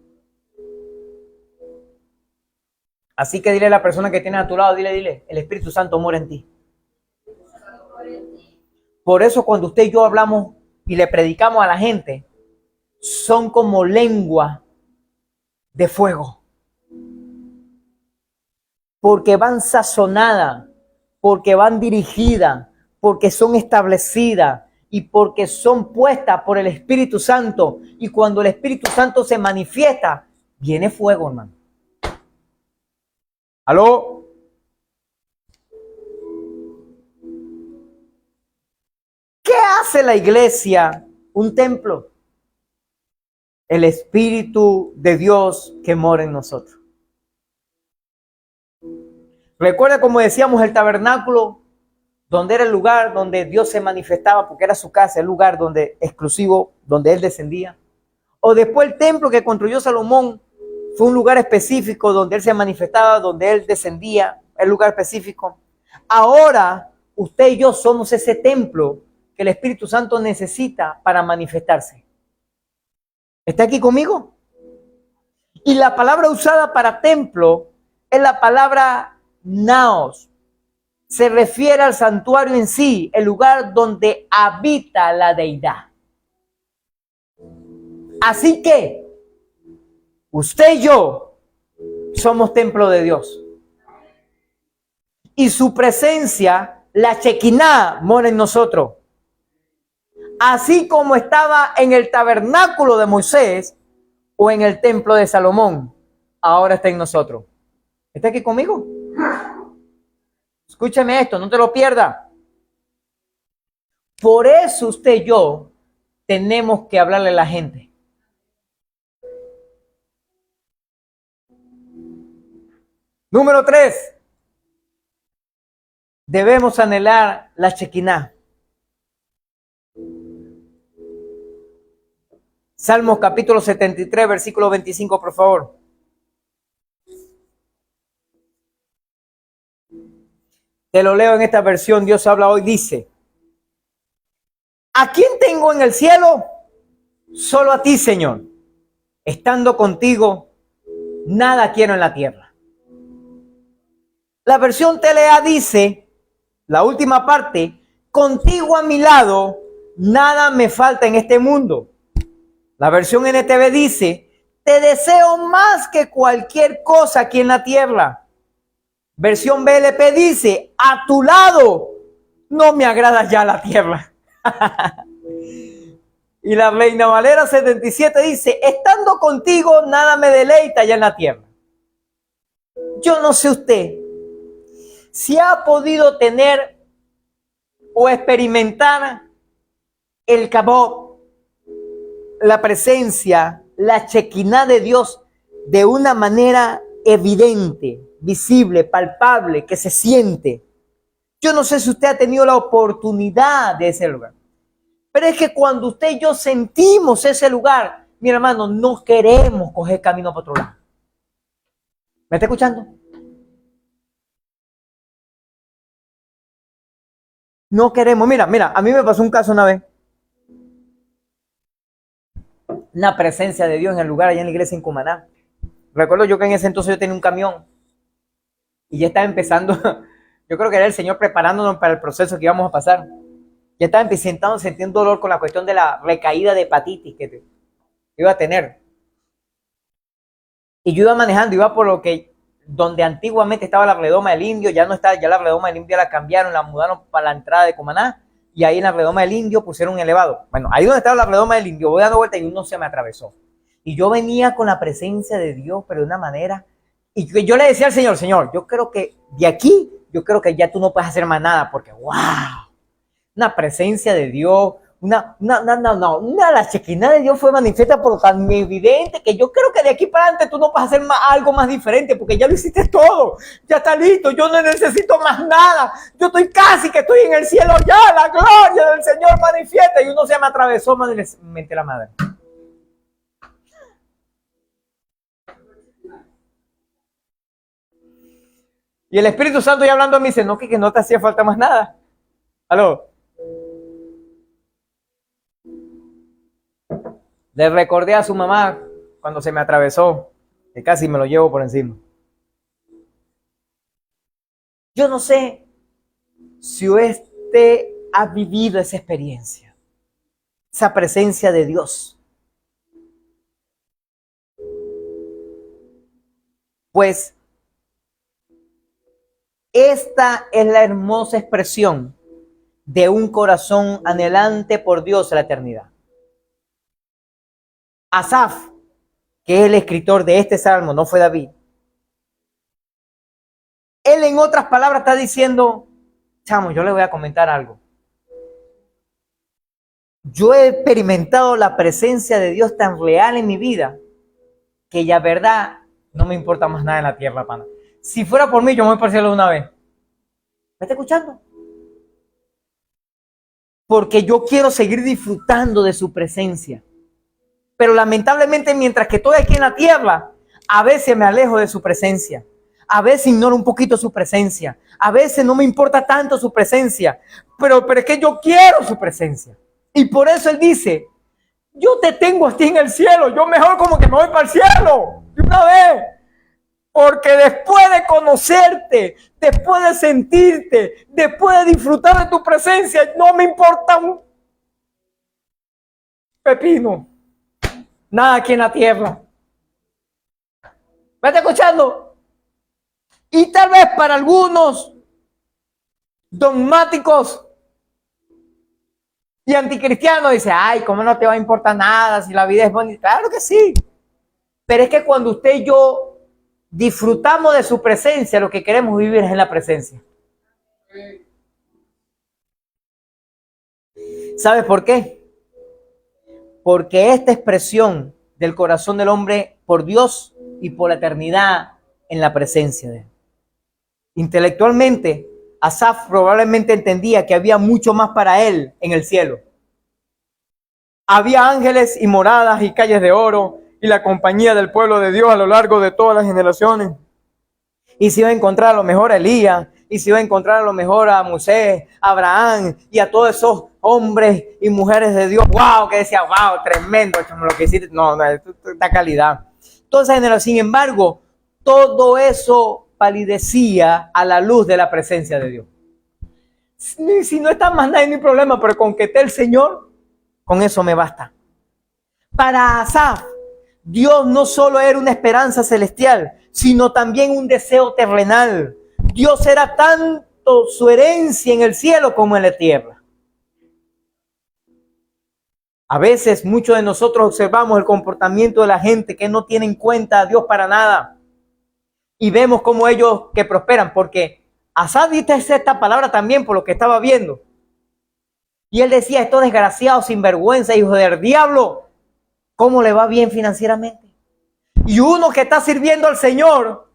Así que dile a la persona que tiene a tu lado, dile, el Espíritu Santo mora en ti. Por eso cuando usted y yo hablamos y le predicamos a la gente, son como lengua de fuego. Porque van sazonadas, porque van dirigidas, porque son establecidas y porque son puestas por el Espíritu Santo. Y cuando el Espíritu Santo se manifiesta, viene fuego, hermano. ¿Aló? ¿Qué hace la iglesia? Un templo. El Espíritu de Dios que mora en nosotros. Recuerda, como decíamos, el tabernáculo, donde era el lugar donde Dios se manifestaba, porque era su casa, el lugar donde exclusivo, donde Él descendía. O después el templo que construyó Salomón fue un lugar específico donde Él se manifestaba, donde Él descendía, el lugar específico. Ahora, usted y yo somos ese templo que el Espíritu Santo necesita para manifestarse. ¿Está aquí conmigo? Y la palabra usada para templo es la palabra naos. Se refiere al santuario en sí, el lugar donde habita la deidad. Así que usted y yo somos templo de Dios. Y su presencia, la Shekinah, mora en nosotros. Así como estaba en el tabernáculo de Moisés o en el templo de Salomón, ahora está en nosotros. ¿Está aquí conmigo? Escúcheme esto, no te lo pierda. Por eso usted y yo tenemos que hablarle a la gente. Número 3. Debemos anhelar la Shekinah. Salmos capítulo 73, versículo 25, por favor. Te lo leo en esta versión, Dios habla hoy, dice: ¿a quién tengo en el cielo? Solo a ti, Señor. Estando contigo, nada quiero en la tierra. La versión TLA dice, la última parte: contigo a mi lado, nada me falta en este mundo. La versión NTV dice: te deseo más que cualquier cosa aquí en la tierra. Versión BLP dice: a tu lado no me agrada ya la tierra. Y la Reina Valera 77 dice: estando contigo nada me deleita ya en la tierra. Yo no sé usted si ha podido tener o experimentar el kabod, la presencia, la Shekinah de Dios de una manera evidente, visible, palpable, que se siente. Yo no sé si usted ha tenido la oportunidad de ese lugar, pero es que cuando usted y yo sentimos ese lugar, mi hermano, no queremos coger camino para otro lado. ¿Me está escuchando? No queremos. Mira, a mí me pasó un caso una vez. Una presencia de Dios en el lugar allá en la iglesia en Cumaná. Recuerdo yo que en ese entonces yo tenía un camión y ya estaba empezando, yo creo que era el Señor preparándonos para el proceso que íbamos a pasar. Ya estaba empezando, sintiendo dolor con la cuestión de la recaída de hepatitis que iba a tener. Y yo iba manejando, iba por lo que, donde antiguamente estaba la redoma del Indio, ya no está, ya la redoma del Indio la cambiaron, la mudaron para la entrada de Cumaná, y ahí en la redoma del Indio pusieron un elevado. Bueno, ahí donde estaba la redoma del Indio, voy dando vuelta y uno se me atravesó. Y yo venía con la presencia de Dios, pero de una manera, y yo le decía al Señor: Señor, yo creo que de aquí, yo creo que ya tú no puedes hacer más nada, porque wow, una presencia de Dios, la Shekinah de Dios fue manifiesta por tan evidente que yo creo que de aquí para adelante tú no puedes hacer algo más diferente, porque ya lo hiciste todo, ya está listo, yo no necesito más nada, yo estoy casi que estoy en el cielo ya, la gloria del Señor manifiesta, y uno se me atravesó, mente la madre. Y el Espíritu Santo ya hablando a mí dice: no, que no te hacía falta más nada. ¿Aló? Le recordé a su mamá cuando se me atravesó, que casi me lo llevo por encima. Yo no sé si usted ha vivido esa experiencia, esa presencia de Dios. Pues esta es la hermosa expresión de un corazón anhelante por Dios en la eternidad. Asaf, que es el escritor de este salmo, no fue David. Él, en otras palabras, está diciendo: chamo, yo le voy a comentar algo. Yo he experimentado la presencia de Dios tan real en mi vida que ya verdad no me importa más nada en la tierra, pana. Si fuera por mí, yo me voy para el cielo de una vez. ¿Me está escuchando? Porque yo quiero seguir disfrutando de su presencia. Pero lamentablemente, mientras que estoy aquí en la tierra, a veces me alejo de su presencia. A veces ignoro un poquito su presencia. A veces no me importa tanto su presencia. Pero es que yo quiero su presencia. Y por eso él dice: yo te tengo a ti en el cielo. Yo mejor como que me voy para el cielo de una vez. Porque después de conocerte, después de sentirte, después de disfrutar de tu presencia, no me importa un pepino. nada aquí en la tierra. ¿Me está escuchando? Y tal vez para algunos dogmáticos y anticristianos dice, ay, ¿cómo no te va a importar nada si la vida es bonita? Claro que sí. Pero es que cuando usted y yo disfrutamos de su presencia, lo que queremos vivir es en la presencia. ¿Sabes por qué? Porque esta expresión del corazón del hombre por Dios y por la eternidad en la presencia de Él. Intelectualmente, Asaf probablemente entendía que había mucho más para él en el cielo. Había ángeles y moradas y calles de oro y la compañía del pueblo de Dios a lo largo de todas las generaciones. Y se iba a encontrar a lo mejor a Elías, y se iba a encontrar a lo mejor a Moisés, a Abraham y a todos esos hombres y mujeres de Dios. ¡Wow! Que decía, ¡wow! Tremendo, lo que hiciste. No, esta calidad. Entonces, sin embargo, todo eso palidecía a la luz de la presencia de Dios. Si no está más nadie, ni problema, pero con que esté el Señor, con eso me basta. Para Asaf, Dios no solo era una esperanza celestial, sino también un deseo terrenal. Dios era tanto su herencia en el cielo como en la tierra. A veces muchos de nosotros observamos el comportamiento de la gente que no tiene en cuenta a Dios para nada. Y vemos cómo ellos que prosperan, porque Asaf dice esta palabra también por lo que estaba viendo. Y él decía, estos desgraciados, sinvergüenza, hijos del diablo, ¿cómo le va bien financieramente? Y uno que está sirviendo al Señor,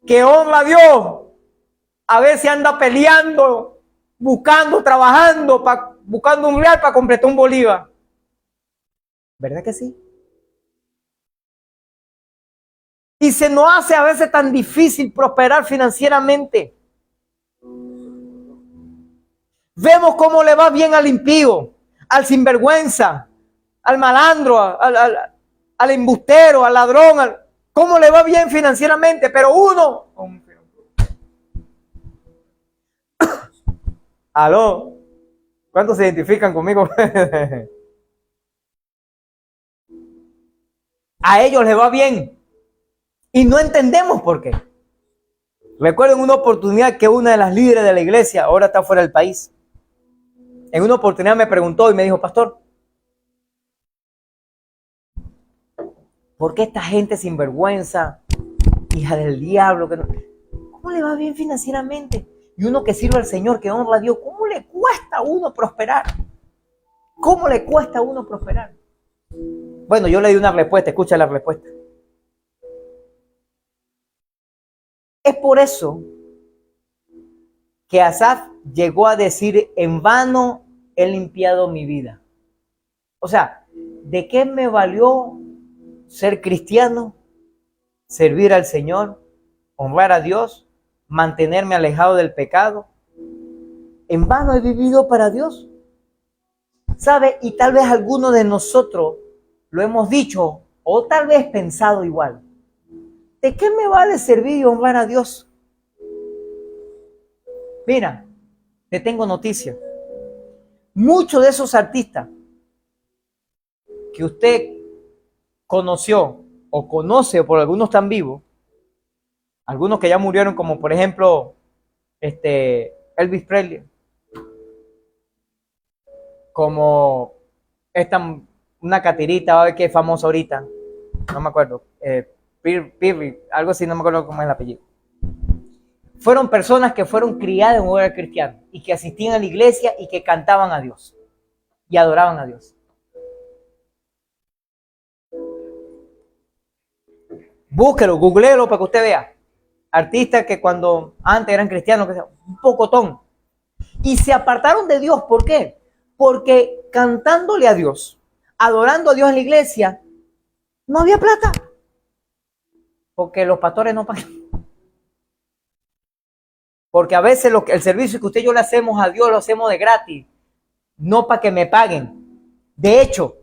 que honra a Dios, a veces anda peleando, buscando, trabajando, buscando un real para completar un bolívar. ¿Verdad que sí? Y se nos hace a veces tan difícil prosperar financieramente. Vemos cómo le va bien al impío, al sinvergüenza, al malandro, al embustero, al ladrón, cómo le va bien financieramente, pero uno... ¿Aló? ¿Cuántos se identifican conmigo? A ellos les va bien. Y no entendemos por qué. Recuerdo en una oportunidad que una de las líderes de la iglesia, ahora está fuera del país, en una oportunidad me preguntó y me dijo, pastor, ¿por qué esta gente sinvergüenza, hija del diablo, cómo le va bien financieramente? Y uno que sirve al Señor, que honra a Dios, ¿cómo le cuesta a uno prosperar? ¿Cómo le cuesta a uno prosperar? Bueno, yo le di una respuesta, escucha la respuesta. Es por eso que Asaf llegó a decir, en vano he limpiado mi vida. O sea, ¿de qué me valió ser cristiano, servir al Señor, honrar a Dios, mantenerme alejado del pecado? En vano he vivido para Dios. ¿Sabe? Y tal vez algunos de nosotros lo hemos dicho o tal vez pensado igual. ¿De qué me vale servir y honrar a Dios? Mira, te tengo noticia. Muchos de esos artistas que usted conoció o conoce, o por algunos están vivos, algunos que ya murieron, como por ejemplo Elvis Presley, como una catirita, a ver qué es famosa ahorita, no me acuerdo, Pirri, algo así, no me acuerdo cómo es el apellido. Fueron personas que fueron criadas en un hogar cristiano y que asistían a la iglesia y que cantaban a Dios y adoraban a Dios. Búsquelo, googleelo para que usted vea. Artistas que cuando antes eran cristianos, un pocotón. Y se apartaron de Dios. ¿Por qué? Porque cantándole a Dios, adorando a Dios en la iglesia, no había plata. Porque los pastores no pagan. Porque a veces el servicio que usted y yo le hacemos a Dios lo hacemos de gratis. No para que me paguen. De hecho,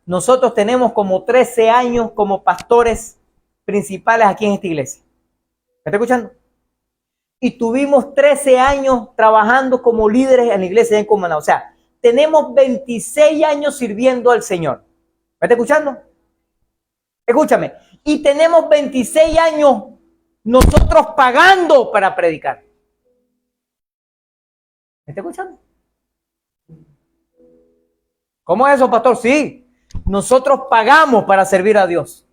nosotros tenemos como 13 años como pastores principales aquí en esta iglesia. ¿Me está escuchando? Y tuvimos 13 años trabajando como líderes en la iglesia de Cumaná. O sea, tenemos 26 años sirviendo al Señor. ¿Me está escuchando? Escúchame. Y tenemos 26 años nosotros pagando para predicar. ¿Me está escuchando? ¿Cómo es eso, pastor? Sí. Nosotros pagamos para servir a Dios.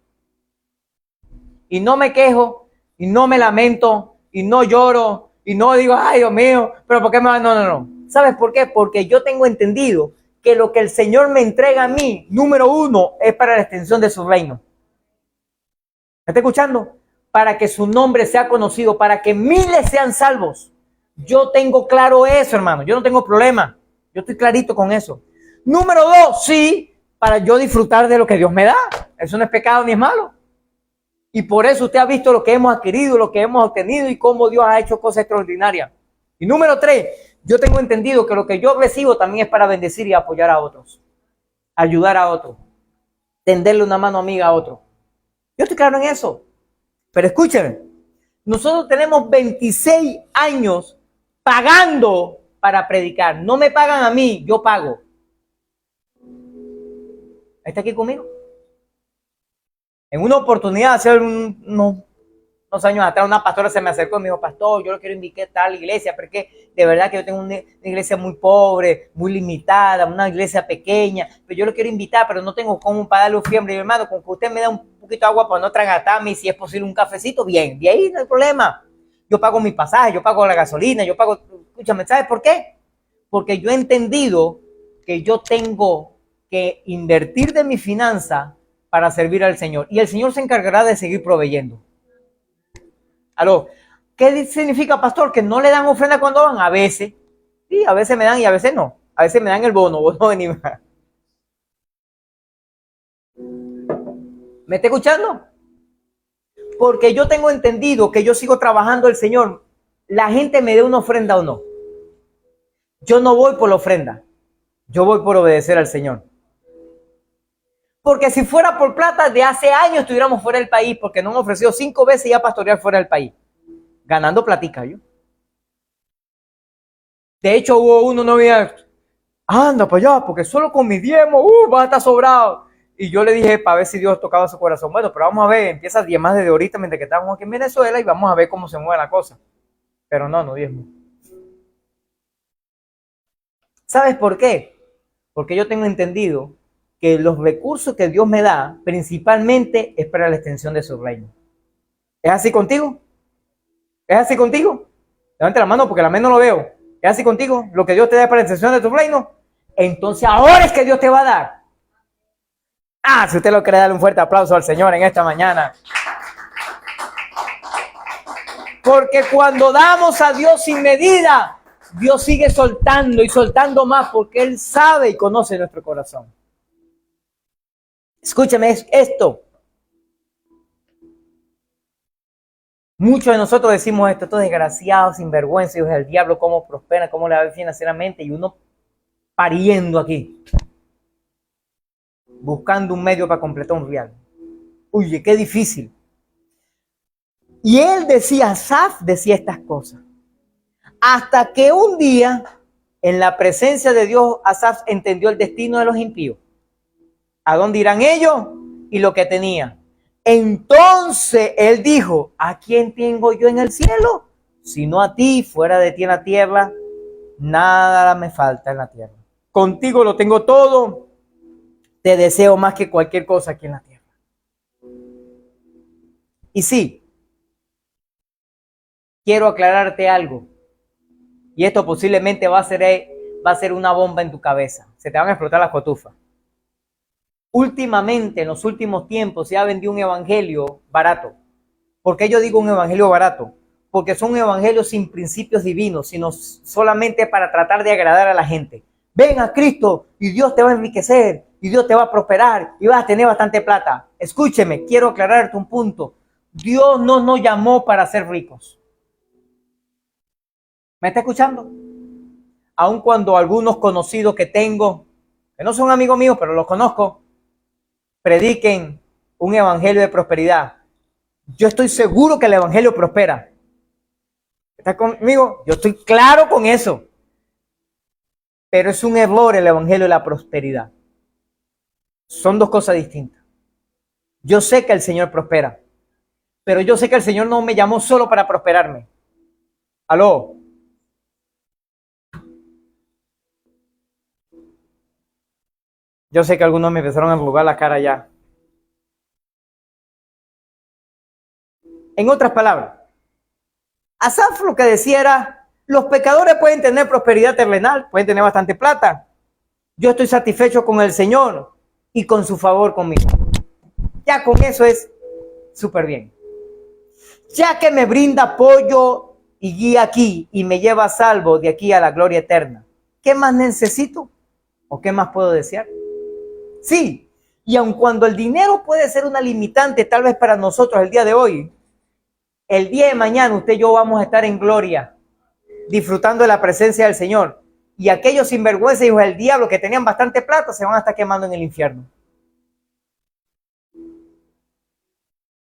Y no me quejo, y no me lamento, y no lloro, y no digo, ay, Dios mío, pero ¿por qué me va? No. ¿Sabes por qué? Porque yo tengo entendido que lo que el Señor me entrega a mí, número uno, es para la extensión de su reino. ¿Me está escuchando? Para que su nombre sea conocido, para que miles sean salvos. Yo tengo claro eso, hermano. Yo no tengo problema. Yo estoy clarito con eso. Número dos, sí, para yo disfrutar de lo que Dios me da. Eso no es pecado ni es malo. Y por eso usted ha visto lo que hemos adquirido, lo que hemos obtenido y cómo Dios ha hecho cosas extraordinarias. Y número tres, yo tengo entendido que lo que yo recibo también es para bendecir y apoyar a otros. Ayudar a otros. Tenderle una mano amiga a otro. Yo estoy claro en eso. Pero escúcheme, nosotros tenemos 26 años pagando para predicar. No me pagan a mí, yo pago. ¿Está aquí conmigo? En una oportunidad, hace unos años atrás, una pastora se me acercó y me dijo, pastor, yo lo quiero invitar a tal iglesia, porque de verdad que yo tengo una iglesia muy pobre, muy limitada, una iglesia pequeña, pero yo lo quiero invitar, pero no tengo cómo pagarle un fiambre. Y hermano, con que usted me da un poquito de agua para no atragantarme y si es posible un cafecito, bien, de ahí no hay problema. Yo pago mi pasaje, yo pago la gasolina, yo pago, escúchame, ¿sabes por qué? Porque yo he entendido que yo tengo que invertir de mi finanza para servir al Señor. Y el Señor se encargará de seguir proveyendo. ¿Aló? ¿Qué significa, pastor? Que no le dan ofrenda cuando van. A veces. Sí, a veces me dan y a veces no. A veces me dan el bono de ni más. ¿Me está escuchando? Porque yo tengo entendido que yo sigo trabajando el Señor. La gente me dé una ofrenda o no. Yo no voy por la ofrenda. Yo voy por obedecer al Señor. Porque si fuera por plata, de hace años estuviéramos fuera del país, porque nos han ofrecido 5 veces ya pastorear fuera del país, ganando platica yo. De hecho, hubo uno, no había, anda para allá, porque solo con mi diezmo, vas a estar sobrado. Y yo le dije, para ver si Dios tocaba su corazón. Bueno, pero vamos a ver, empieza a diezmar desde ahorita, mientras que estamos aquí en Venezuela, y vamos a ver cómo se mueve la cosa. Pero no diezmo. ¿Sabes por qué? Porque yo tengo entendido que los recursos que Dios me da, principalmente es para la extensión de su reino. ¿Es así contigo? ¿Es así contigo? Levante la mano porque la mano no lo veo. ¿Es así contigo? Lo que Dios te da para la extensión de tu reino. Entonces ahora es que Dios te va a dar. Si usted lo quiere, darle un fuerte aplauso al Señor en esta mañana. Porque cuando damos a Dios sin medida, Dios sigue soltando y soltando más porque Él sabe y conoce nuestro corazón. Escúchame, es esto. Muchos de nosotros decimos esto, estos desgraciados, sinvergüenza, hijos del diablo, cómo prosperan, cómo le va bien financieramente, y uno pariendo aquí, buscando un medio para completar un real. Oye, qué difícil. Y él decía, Asaf decía estas cosas. Hasta que un día, en la presencia de Dios, Asaf entendió el destino de los impíos. ¿A dónde irán ellos? Y lo que tenía. Entonces él dijo, ¿a quién tengo yo en el cielo? Sino a ti, fuera de ti en la tierra, nada me falta en la tierra. Contigo lo tengo todo, te deseo más que cualquier cosa aquí en la tierra. Y sí, quiero aclararte algo, y esto posiblemente va a ser una bomba en tu cabeza, se te van a explotar las cotufas. Últimamente, en los últimos tiempos, se ha vendido un evangelio barato. ¿Por qué yo digo un evangelio barato? Porque son evangelios sin principios divinos, sino solamente para tratar de agradar a la gente. Ven a Cristo y Dios te va a enriquecer y Dios te va a prosperar y vas a tener bastante plata. Escúcheme, quiero aclararte un punto. Dios no nos llamó para ser ricos. ¿Me está escuchando? Aun cuando algunos conocidos que tengo, que no son amigos míos, pero los conozco, prediquen un evangelio de prosperidad. Yo estoy seguro que el evangelio prospera. ¿Estás conmigo? Yo estoy claro con eso. Pero es un error el evangelio de la prosperidad. Son dos cosas distintas. Yo sé que el Señor prospera, pero yo sé que el Señor no me llamó solo para prosperarme. ¿Aló? Yo sé que algunos me empezaron a arrugar la cara ya. En otras palabras, Asaf lo que decía era, los pecadores pueden tener prosperidad terrenal, pueden tener bastante plata. Yo estoy satisfecho con el Señor y con su favor conmigo. Ya con eso es súper bien. Ya que me brinda apoyo y guía aquí y me lleva a salvo de aquí a la gloria eterna, ¿qué más necesito? ¿O qué más puedo desear? Sí, y aun cuando el dinero puede ser una limitante tal vez para nosotros el día de hoy, el día de mañana usted y yo vamos a estar en gloria, disfrutando de la presencia del Señor. Y aquellos sinvergüenzas hijos del diablo que tenían bastante plata se van a estar quemando en el infierno.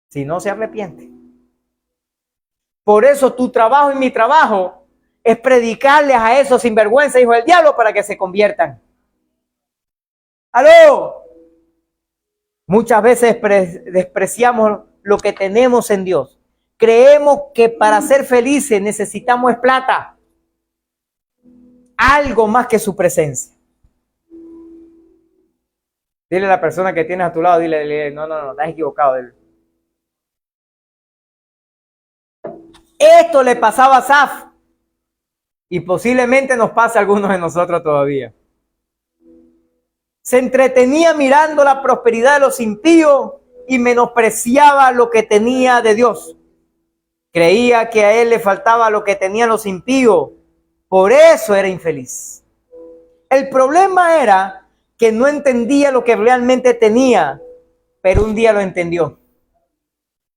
Si no se arrepiente. Por eso tu trabajo y mi trabajo es predicarles a esos sinvergüenzas hijos del diablo para que se conviertan. ¡Aló! Muchas veces despreciamos lo que tenemos en Dios. Creemos que para ser felices necesitamos plata. Algo más que su presencia. Dile a la persona que tienes a tu lado, dile, no, estás equivocado. Dile. Esto le pasaba a Asaf y posiblemente nos pasa a algunos de nosotros todavía. Se entretenía mirando la prosperidad de los impíos y menospreciaba lo que tenía de Dios. Creía que a él le faltaba lo que tenían los impíos, por eso era infeliz. El problema era que no entendía lo que realmente tenía, pero un día lo entendió.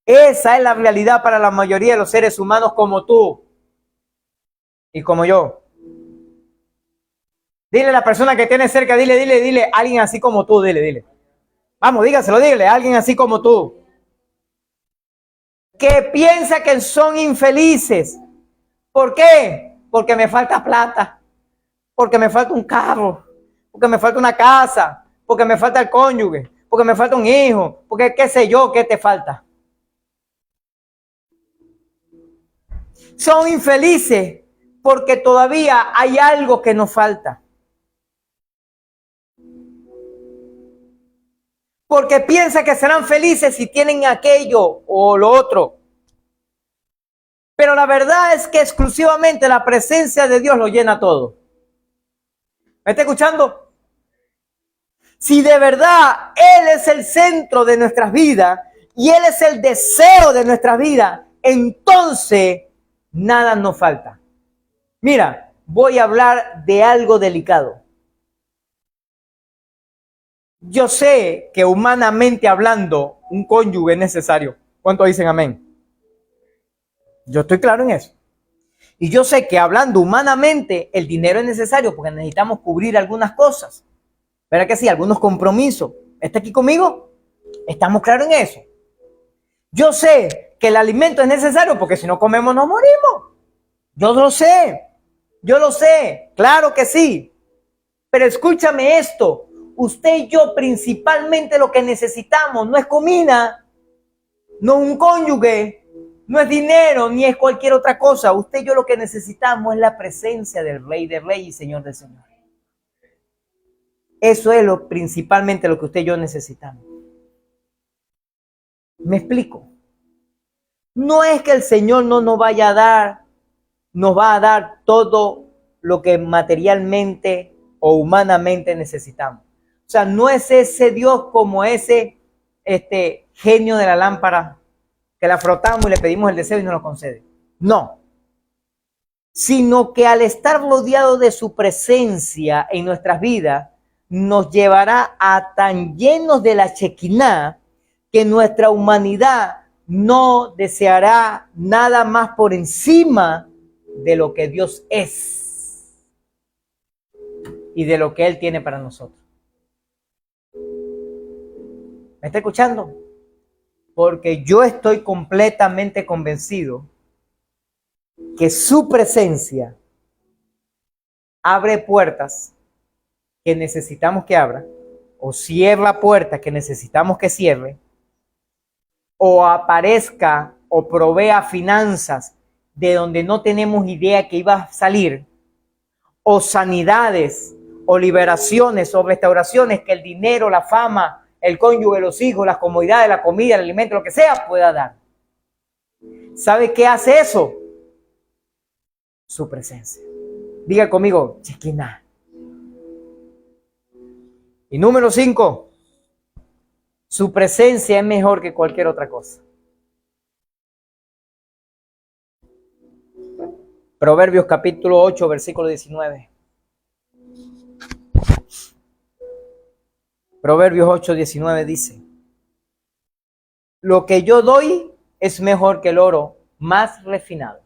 Esa es la realidad para la mayoría de los seres humanos como tú y como yo. Dile a la persona que tiene cerca, dile, alguien así como tú, dile. Vamos, dígaselo, dile, alguien así como tú. Que piensa que son infelices. ¿Por qué? Porque me falta plata, porque me falta un carro, porque me falta una casa, porque me falta el cónyuge, porque me falta un hijo, porque qué sé yo, qué te falta. Son infelices porque todavía hay algo que nos falta. Porque piensan que serán felices si tienen aquello o lo otro. Pero la verdad es que exclusivamente la presencia de Dios lo llena todo. ¿Me está escuchando? Si de verdad Él es el centro de nuestras vidas y Él es el deseo de nuestras vidas, entonces nada nos falta. Mira, voy a hablar de algo delicado. Yo sé que humanamente hablando, un cónyuge es necesario. ¿Cuántos dicen amén? Yo estoy claro en eso. Y yo sé que hablando humanamente, el dinero es necesario porque necesitamos cubrir algunas cosas. ¿Verdad que sí? Algunos compromisos. ¿Está aquí conmigo? Estamos claros en eso. Yo sé que el alimento es necesario porque si no comemos nos morimos. Yo lo sé. Claro que sí. Pero escúchame esto. Usted y yo principalmente lo que necesitamos no es comida, no es un cónyuge, no es dinero, ni es cualquier otra cosa. Usted y yo lo que necesitamos es la presencia del Rey de Reyes y Señor de Señores. Eso es principalmente lo que usted y yo necesitamos. ¿Me explico? No es que el Señor no nos vaya a dar, nos va a dar todo lo que materialmente o humanamente necesitamos. O sea, no es ese Dios como ese genio de la lámpara que la frotamos y le pedimos el deseo y nos lo concede. No. Sino que al estar rodeado de su presencia en nuestras vidas, nos llevará a tan llenos de la Shekinah que nuestra humanidad no deseará nada más por encima de lo que Dios es y de lo que Él tiene para nosotros. ¿Me está escuchando? Porque yo estoy completamente convencido que su presencia abre puertas que necesitamos que abra o cierre la puerta que necesitamos que cierre, o aparezca o provea finanzas de donde no tenemos idea que iba a salir, o sanidades, o liberaciones, o restauraciones que el dinero, la fama, el cónyuge, los hijos, las comodidades, la comida, el alimento, lo que sea, pueda dar. ¿Sabe qué hace eso? Su presencia. Diga conmigo, Chequina. Y número 5, su presencia es mejor que cualquier otra cosa. Proverbios capítulo 8, versículo 19. Proverbios 8, 19 dice: lo que yo doy es mejor que el oro más refinado.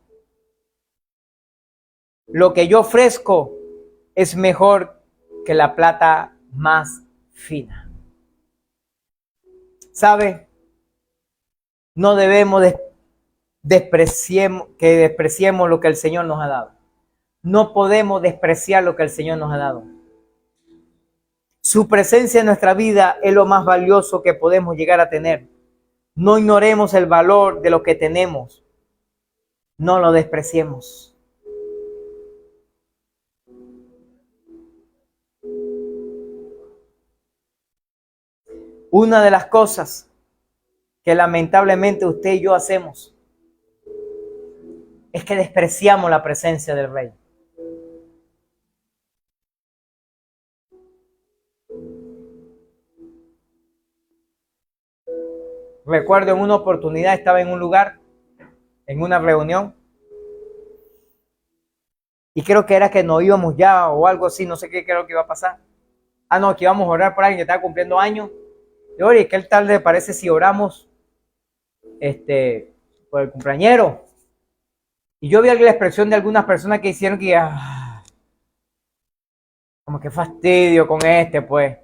Lo que yo ofrezco es mejor que la plata más fina. ¿Sabe? No debemos despreciemos lo que el Señor nos ha dado. No podemos despreciar lo que el Señor nos ha dado. Su presencia en nuestra vida es lo más valioso que podemos llegar a tener. No ignoremos el valor de lo que tenemos. No lo despreciemos. Una de las cosas que lamentablemente usted y yo hacemos es que despreciamos la presencia del Rey. Recuerdo en una oportunidad estaba en un lugar, en una reunión, y creo que era que nos íbamos ya o algo así, no sé qué creo que iba a pasar. No, que íbamos a orar por alguien que estaba cumpliendo años. Y oye, ¿qué tal le parece si oramos por el cumpleañero? Y yo vi la expresión de algunas personas que hicieron que como que fastidio con pues.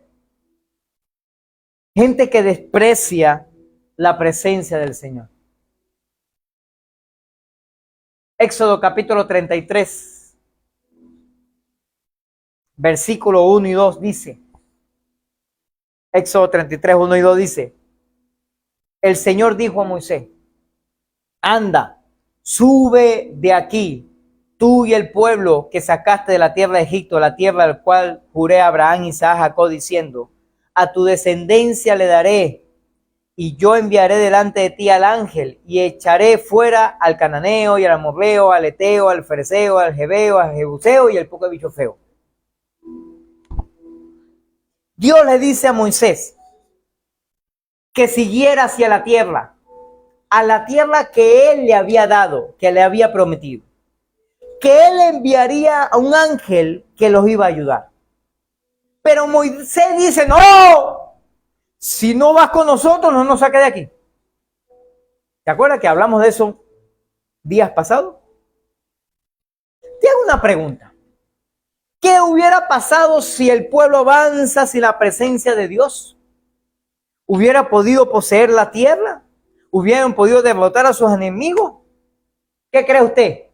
Gente que desprecia la presencia del Señor. Éxodo capítulo 33, versículo 1 y 2 dice. Éxodo 33, 1 y 2 dice: el Señor dijo a Moisés: anda, sube de aquí, tú y el pueblo que sacaste de la tierra de Egipto, la tierra al cual juré a Abraham, Isaac, Jacob, diciendo: a tu descendencia le daré, y yo enviaré delante de ti al ángel, y echaré fuera al cananeo, y al amorreo, al eteo, al fereceo, al jebeo, al jebuseo, y el poco de bicho feo. Dios le dice a Moisés que siguiera hacia la tierra, a la tierra que él le había dado, que le había prometido, que él enviaría a un ángel que los iba a ayudar. Pero Moisés dice: no, si no vas con nosotros, no nos saques de aquí. ¿Te acuerdas que hablamos de eso días pasados? Te hago una pregunta. ¿Qué hubiera pasado si el pueblo avanza sin la presencia de Dios? ¿Hubiera podido poseer la tierra? ¿Hubieran podido derrotar a sus enemigos? ¿Qué cree usted?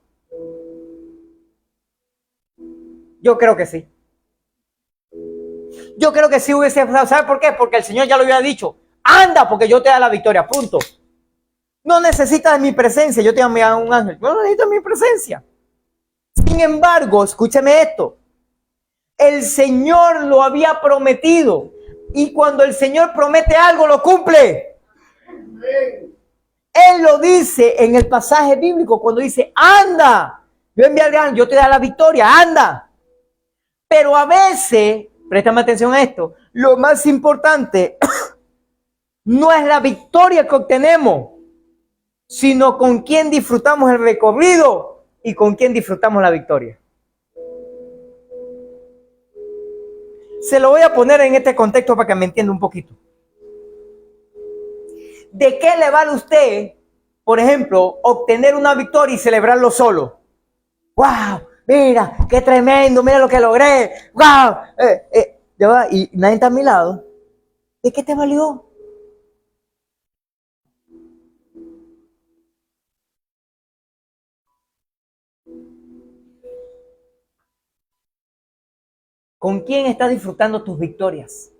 Yo creo que sí. Yo creo que sí hubiese pasado. ¿Sabe por qué? Porque el Señor ya lo había dicho. Anda, porque yo te da la victoria. Punto. No necesitas mi presencia. Yo te voy a enviar un ángel. No necesitas mi presencia. Sin embargo, escúcheme esto. El Señor lo había prometido. Y cuando el Señor promete algo, lo cumple. Él lo dice en el pasaje bíblico cuando dice: anda, yo enviaré a alguien, yo te da la victoria, anda. Pero a veces, préstame atención a esto, lo más importante no es la victoria que obtenemos, sino con quién disfrutamos el recorrido y con quién disfrutamos la victoria. Se lo voy a poner en este contexto para que me entienda un poquito. ¿De qué le vale a usted, por ejemplo, obtener una victoria y celebrarlo solo? ¡Wow! Mira, qué tremendo, mira lo que logré. ¡Wow! Y nadie está a mi lado. ¿De qué te valió? ¿Con quién estás disfrutando tus victorias?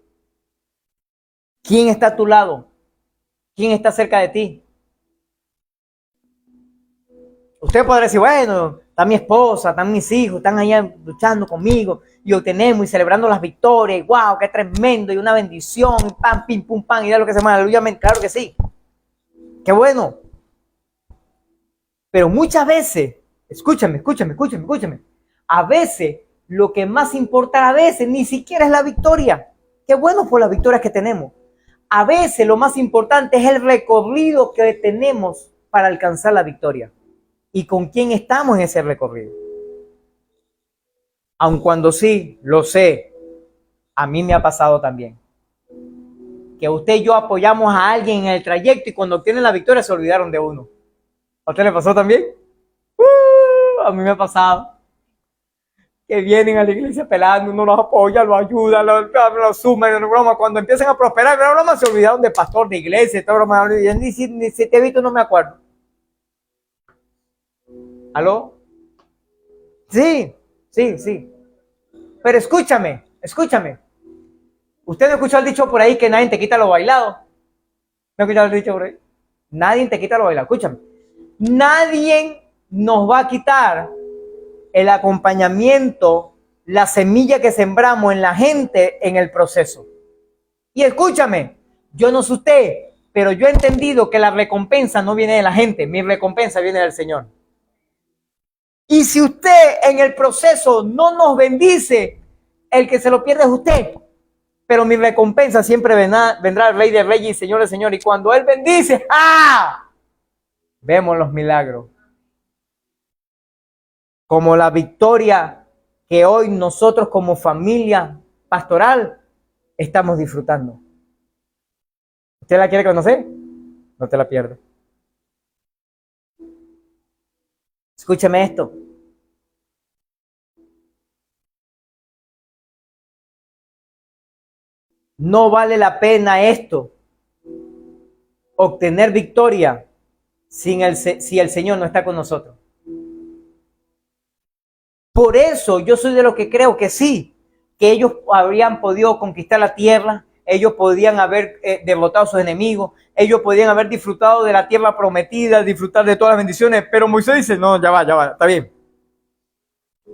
¿Quién está a tu lado? ¿Quién está cerca de ti? Usted podrá decir, bueno, está mi esposa, están mis hijos, están allá luchando conmigo, y obtenemos y celebrando las victorias, y wow, qué tremendo, y una bendición, y pam, pim, pum, pam, y da lo que se llama, aleluya, claro que sí. Qué bueno. Pero muchas veces, escúchame, a veces lo que más importa a veces ni siquiera es la victoria. Qué bueno por las victorias que tenemos. A veces lo más importante es el recorrido que tenemos para alcanzar la victoria. ¿Y con quién estamos en ese recorrido? Aun cuando sí, lo sé, a mí me ha pasado también. Que usted y yo apoyamos a alguien en el trayecto y cuando obtienen la victoria se olvidaron de uno. ¿A usted le pasó también? A mí me ha pasado. Que vienen a la iglesia pelando, uno los apoya, los ayuda, los suma, no broma. Cuando empiezan a prosperar, no broma, se olvidaron de pastor, de iglesia, todo broma. Ni si te he visto, no me acuerdo. ¿Aló? Sí. Pero escúchame. ¿Usted no escuchó el dicho por ahí que nadie te quita lo bailado? ¿No escuchó el dicho por ahí? Nadie te quita lo bailado. Escúchame. Nadie nos va a quitar el acompañamiento, la semilla que sembramos en la gente en el proceso. Y escúchame, yo no sé usted, pero yo he entendido que la recompensa no viene de la gente, mi recompensa viene del Señor. Y si usted en el proceso no nos bendice, el que se lo pierde es usted. Pero mi recompensa siempre vendrá el Rey de Reyes y Señor de Señores. Y cuando Él bendice, ¡ah! Vemos los milagros. Como la victoria que hoy nosotros como familia pastoral estamos disfrutando. ¿Usted la quiere conocer? No te la pierdas. Escúcheme esto. No vale la pena esto, obtener victoria si el Señor no está con nosotros. Por eso yo soy de los que creo que sí, que ellos habrían podido conquistar la tierra, ellos podían haber derrotado a sus enemigos, ellos podían haber disfrutado de la tierra prometida, disfrutar de todas las bendiciones, pero Moisés dice, no, ya va, está bien.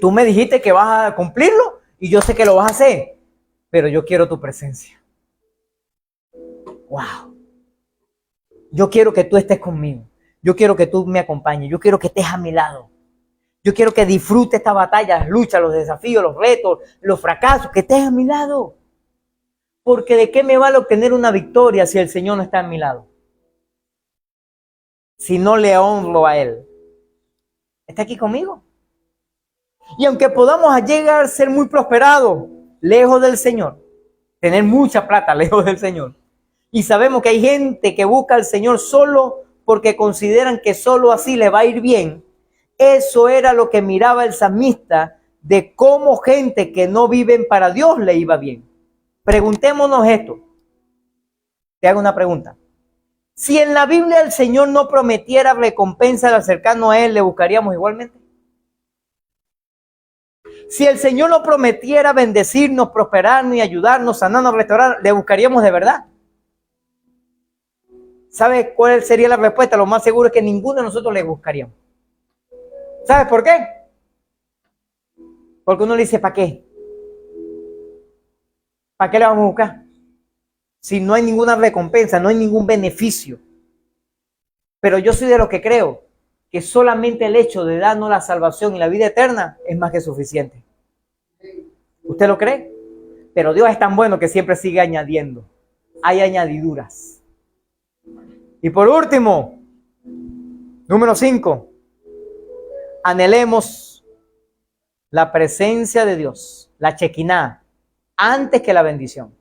Tú me dijiste que vas a cumplirlo y yo sé que lo vas a hacer, pero yo quiero tu presencia. Wow. Yo quiero que tú estés conmigo, yo quiero que tú me acompañes, yo quiero que estés a mi lado. Yo quiero que disfrute esta batalla, las luchas, los desafíos, los retos, los fracasos, que estés a mi lado. Porque ¿de qué me vale obtener una victoria si el Señor no está a mi lado? Si no le honro a Él. ¿Está aquí conmigo? Y aunque podamos llegar a ser muy prosperados, lejos del Señor, tener mucha plata lejos del Señor, y sabemos que hay gente que busca al Señor solo porque consideran que solo así le va a ir bien. Eso era lo que miraba el salmista de cómo gente que no viven para Dios le iba bien. Preguntémonos esto. Te hago una pregunta. Si en la Biblia el Señor no prometiera recompensa al acercarnos a Él, ¿le buscaríamos igualmente? Si el Señor no prometiera bendecirnos, prosperarnos y ayudarnos, sanarnos, restaurar, ¿le buscaríamos de verdad? ¿Sabe cuál sería la respuesta? Lo más seguro es que ninguno de nosotros le buscaríamos. ¿Sabes por qué? Porque uno le dice, ¿para qué? ¿Para qué le vamos a buscar? Si no hay ninguna recompensa, no hay ningún beneficio. Pero yo soy de los que creo que solamente el hecho de darnos la salvación y la vida eterna es más que suficiente. ¿Usted lo cree? Pero Dios es tan bueno que siempre sigue añadiendo. Hay añadiduras. Y por último, número 5. Anhelemos la presencia de Dios, la Shekinah, antes que la bendición.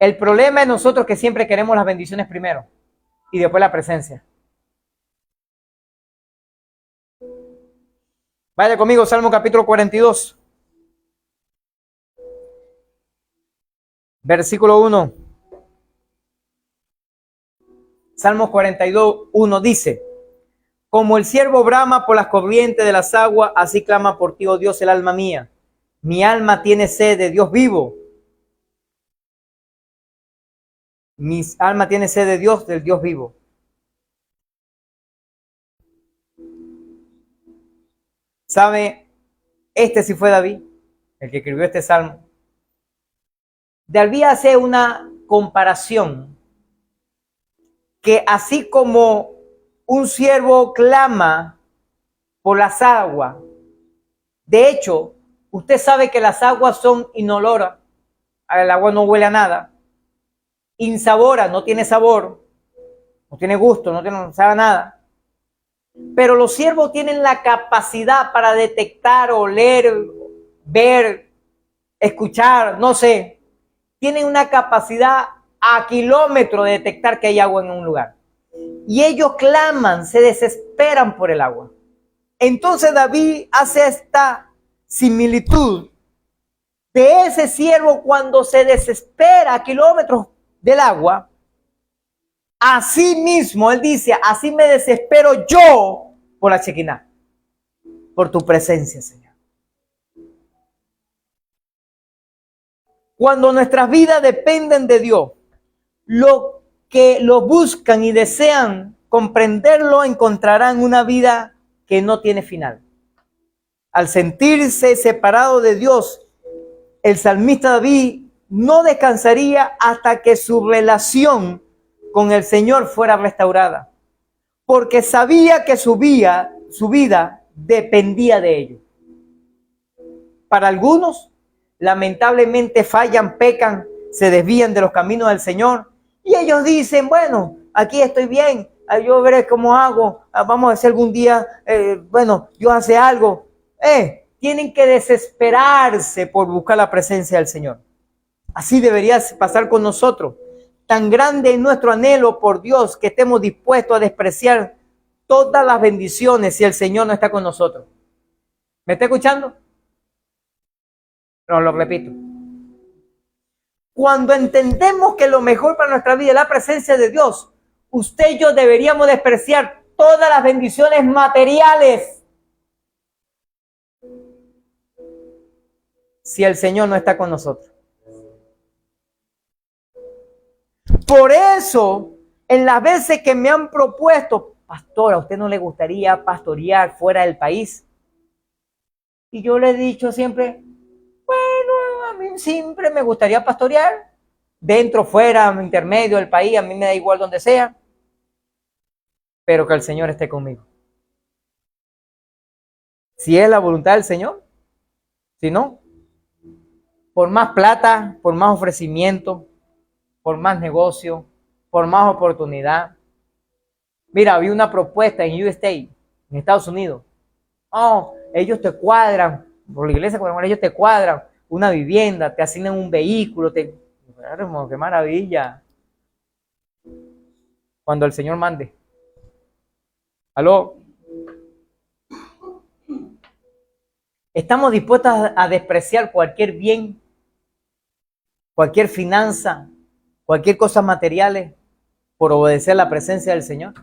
El problema es nosotros que siempre queremos las bendiciones primero y después la presencia. Vaya conmigo, Salmo capítulo 42. Versículo 1. Salmo 42, 1 dice: como el ciervo brama por las corrientes de las aguas, así clama por ti, oh Dios, el alma mía. Mi alma tiene sed de Dios vivo. Mi alma tiene sed de Dios, del Dios vivo. ¿Sabe? Este sí fue David, el que escribió este salmo. David hace una comparación que así como un siervo clama por las aguas, de hecho, usted sabe que las aguas son inoloras, el agua no huele a nada, insabora, no tiene sabor, no tiene gusto, no sabe a nada. Pero los siervos tienen la capacidad para detectar, oler, ver, escuchar, no sé. Tienen una capacidad a kilómetros de detectar que hay agua en un lugar. Y ellos claman, se desesperan por el agua. Entonces David hace esta similitud de ese siervo cuando se desespera a kilómetros del agua. Así mismo, él dice, así me desespero yo por la Shekinah, por tu presencia, Señor. Cuando nuestras vidas dependen de Dios, lo que lo buscan y desean comprenderlo encontrarán una vida que no tiene final. Al sentirse separado de Dios, el salmista David no descansaría hasta que su relación con el Señor fuera restaurada, porque sabía que su vida dependía de ello. Para algunos, lamentablemente fallan, pecan, se desvían de los caminos del Señor y ellos dicen, bueno, aquí estoy bien, yo veré cómo hago, vamos a hacer algún día, Dios hace algo. Tienen que desesperarse por buscar la presencia del Señor. Así debería pasar con nosotros. Tan grande es nuestro anhelo por Dios que estemos dispuestos a despreciar todas las bendiciones si el Señor no está con nosotros. ¿Me está escuchando? No, lo repito. Cuando entendemos que lo mejor para nuestra vida es la presencia de Dios, usted y yo deberíamos despreciar todas las bendiciones materiales si el Señor no está con nosotros. Por eso, en las veces que me han propuesto, pastor, ¿a usted no le gustaría pastorear fuera del país? Y yo le he dicho siempre, bueno, a mí siempre me gustaría pastorear, dentro, fuera, intermedio del país, a mí me da igual donde sea, pero que el Señor esté conmigo. Si es la voluntad del Señor, si no, por más plata, por más ofrecimiento, por más negocio, por más oportunidad. Mira, había una propuesta en USA, en Estados Unidos. Ellos te cuadran, por la iglesia, ellos te cuadran una vivienda, te asignan un vehículo, qué maravilla. Cuando el Señor mande. ¿Aló? Estamos dispuestos a despreciar cualquier bien, cualquier finanza, cualquier cosa materiales por obedecer la presencia del Señor.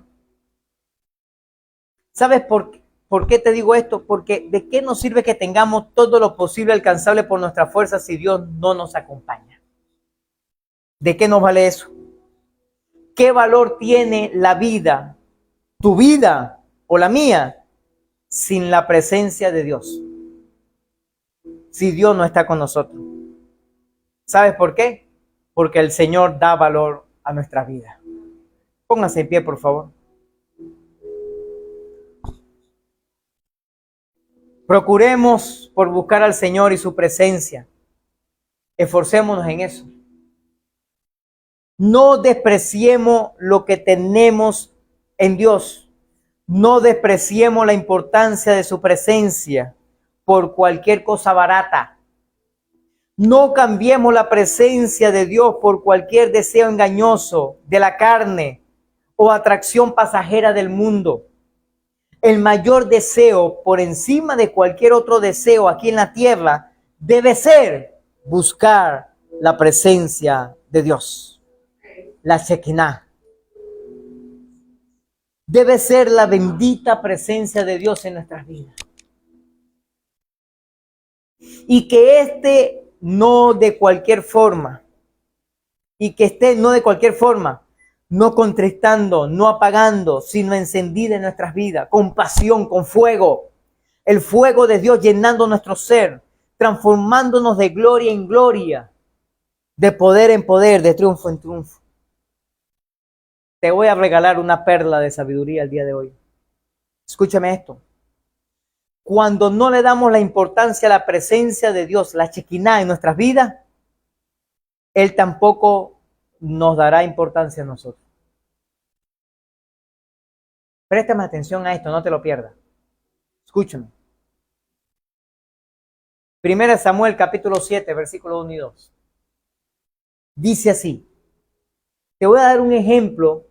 ¿Sabes por qué te digo esto? Porque ¿de qué nos sirve que tengamos todo lo posible alcanzable por nuestra fuerza si Dios no nos acompaña? ¿De qué nos vale eso? ¿Qué valor tiene la vida, tu vida o la mía, sin la presencia de Dios? Si Dios no está con nosotros. ¿Sabes por qué? Porque el Señor da valor a nuestra vida. Póngase en pie, por favor. Procuremos por buscar al Señor y su presencia. Esforcémonos en eso. No despreciemos lo que tenemos en Dios. No despreciemos la importancia de su presencia por cualquier cosa barata. No cambiemos la presencia de Dios por cualquier deseo engañoso de la carne o atracción pasajera del mundo. El mayor deseo por encima de cualquier otro deseo aquí en la tierra debe ser buscar la presencia de Dios. La Shekinah. Debe ser la bendita presencia de Dios en nuestras vidas. Y que no de cualquier forma, y que esté no de cualquier forma, no contristando, no apagando, sino encendida en nuestras vidas, con pasión, con fuego. El fuego de Dios llenando nuestro ser, transformándonos de gloria en gloria, de poder en poder, de triunfo en triunfo. Te voy a regalar una perla de sabiduría el día de hoy. Escúchame esto. Cuando no le damos la importancia a la presencia de Dios, la Shekinah en nuestras vidas, Él tampoco nos dará importancia a nosotros. Préstame atención a esto, no te lo pierdas. Escúchame. 1 Samuel capítulo 7, versículos 1 y 2. Dice así. Te voy a dar un ejemplo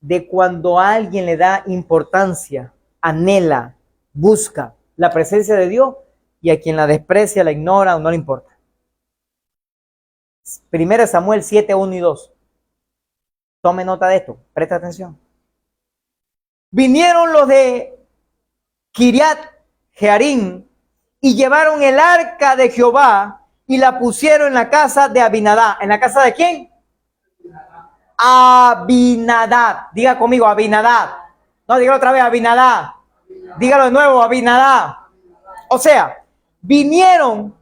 de cuando a alguien le da importancia, anhela, busca la presencia de Dios y a quien la desprecia, la ignora o no le importa. 1 Samuel 7, 1 y 2. Tome nota de esto, presta atención. Vinieron los de Kiriat Jearim y llevaron el arca de Jehová y la pusieron en la casa de Abinadab. ¿En la casa de quién? Abinadab. Diga conmigo, Abinadab. No, dígalo otra vez, Abinadab. Dígalo de nuevo, Abinadab. O sea, vinieron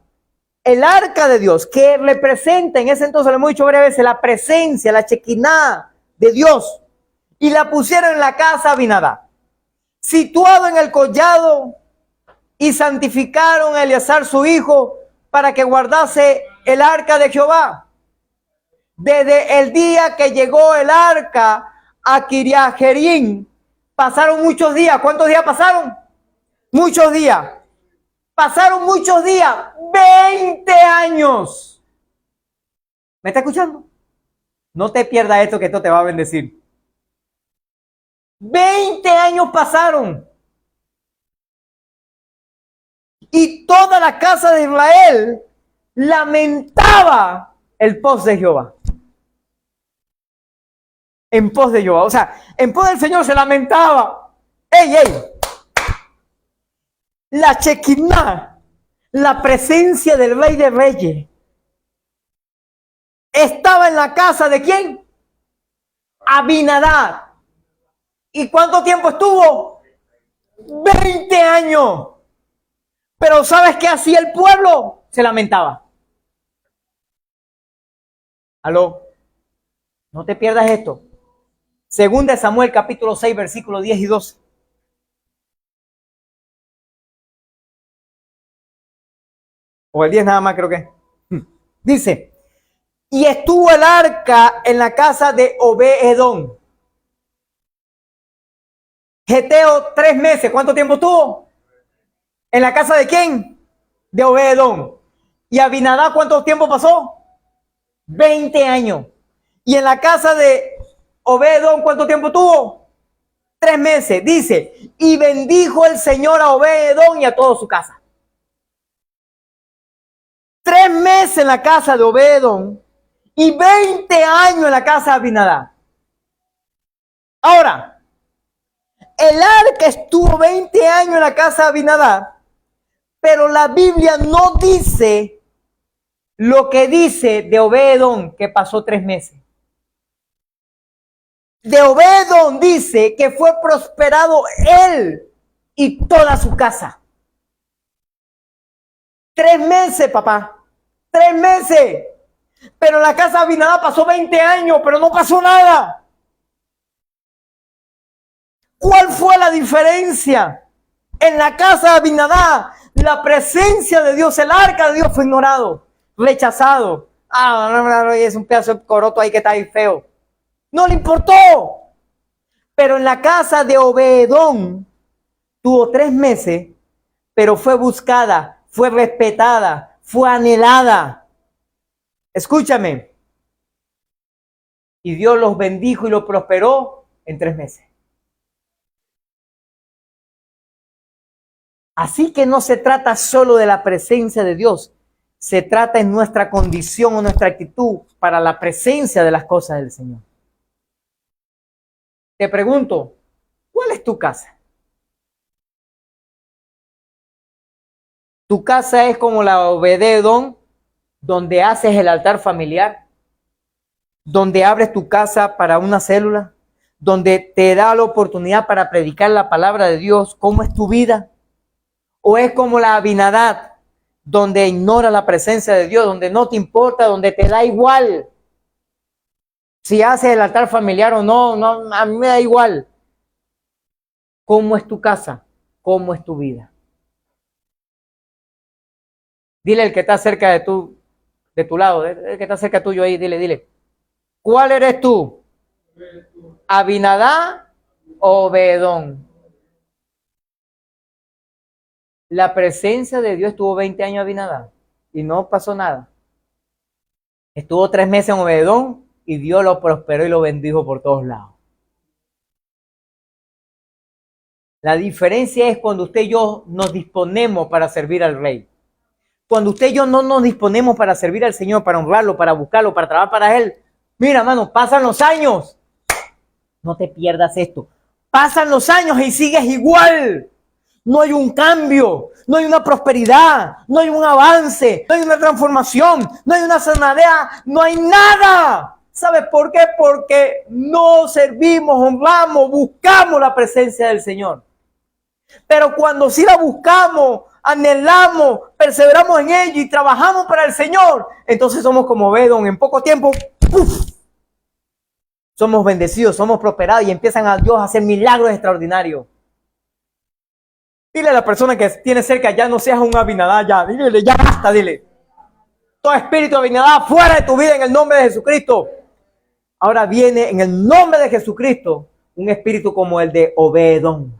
el arca de Dios, que representa, en ese entonces lo hemos dicho varias veces, la presencia, la Shekinah de Dios, y la pusieron en la casa de Abinadab, situado en el collado, y santificaron a Eleazar su hijo para que guardase el arca de Jehová. Desde el día que llegó el arca a Kiriat Jearim, pasaron muchos días. ¿Cuántos días pasaron? Muchos días. Pasaron muchos días, 20 años. ¿Me está escuchando? No te pierdas esto, que esto te va a bendecir. 20 años pasaron. Y toda la casa de Israel lamentaba el pos de Jehová. En pos de Jehová. O sea, en pos del Señor se lamentaba. ¡Ey, ey! La Shekinah, la presencia del Rey de Reyes, estaba en la casa de ¿quién? Abinadab. ¿Y cuánto tiempo estuvo? 20 años. Pero ¿sabes qué hacía el pueblo? Se lamentaba. Aló, no te pierdas esto. Segunda de Samuel capítulo 6, versículos 10 y 12. O el 10 nada más creo que. Dice, y estuvo el arca en la casa de Obed-Edom, Geteo, 3 meses. ¿Cuánto tiempo estuvo? ¿En la casa de quién? De Obed-Edom. ¿Y Abinadab cuánto tiempo pasó? 20 años. ¿Y en la casa de Obed-Edom cuánto tiempo tuvo? 3 meses. Dice, y bendijo el Señor a Obed-Edom y a toda su casa. 3 meses en la casa de Obed-Edom y 20 años en la casa de Abinadab. Ahora, el arca estuvo 20 años en la casa de Abinadab, pero la Biblia no dice lo que dice de Obed-Edom, que pasó 3 meses. De Obed-Edom dice que fue prosperado él y toda su casa. 3 meses, papá. 3 meses. Pero en la casa de Abinadab pasó 20 años, pero no pasó nada. ¿Cuál fue la diferencia? En la casa de Abinadab, la presencia de Dios, el arca de Dios fue ignorado, rechazado. Es un pedazo de coroto ahí que está ahí feo. No le importó. Pero en la casa de Obed-Edom tuvo 3 meses, pero fue buscada, fue respetada, fue anhelada. Escúchame. Y Dios los bendijo y los prosperó en 3 meses. Así que no se trata solo de la presencia de Dios, se trata en nuestra condición o nuestra actitud para la presencia de las cosas del Señor. Te pregunto, ¿cuál es tu casa? ¿Tu casa es como la Obed-Edom, donde haces el altar familiar? donde abres tu casa para una célula, donde te da la oportunidad para predicar la palabra de Dios? ¿Cómo es tu vida? ¿O es como la Abinadab, donde ignora la presencia de Dios, donde no te importa, donde te da igual si haces el altar familiar o no? No, a mí me da igual. ¿Cómo es tu casa? ¿Cómo es tu vida? Dile al que está cerca de tu lado, el que está cerca tuyo ahí, dile. ¿Cuál eres tú? ¿Abinadab o Obededom? La presencia de Dios estuvo 20 años en Abinadab y no pasó nada. Estuvo 3 meses en Obededom y Dios lo prosperó y lo bendijo por todos lados. La diferencia es cuando usted y yo nos disponemos para servir al Rey. Cuando usted y yo no nos disponemos para servir al Señor, para honrarlo, para buscarlo, para trabajar para Él. Mira, hermano, pasan los años. No te pierdas esto. Pasan los años y sigues igual. No hay un cambio, no hay una prosperidad, no hay un avance, no hay una transformación, no hay una sanidad, no hay nada. ¿Sabes por qué? Porque no servimos, honramos, buscamos la presencia del Señor. Pero cuando sí la buscamos, anhelamos, perseveramos en ella y trabajamos para el Señor, entonces somos como Obededom. En poco tiempo, ¡puf!, somos bendecidos, somos prosperados y empiezan a Dios a hacer milagros extraordinarios. Dile a la persona que tiene cerca, ya no seas un Abinadab, ya. Dile, ya basta, dile. Todo espíritu Abinadab fuera de tu vida en el nombre de Jesucristo. Ahora viene en el nombre de Jesucristo un espíritu como el de Obededom.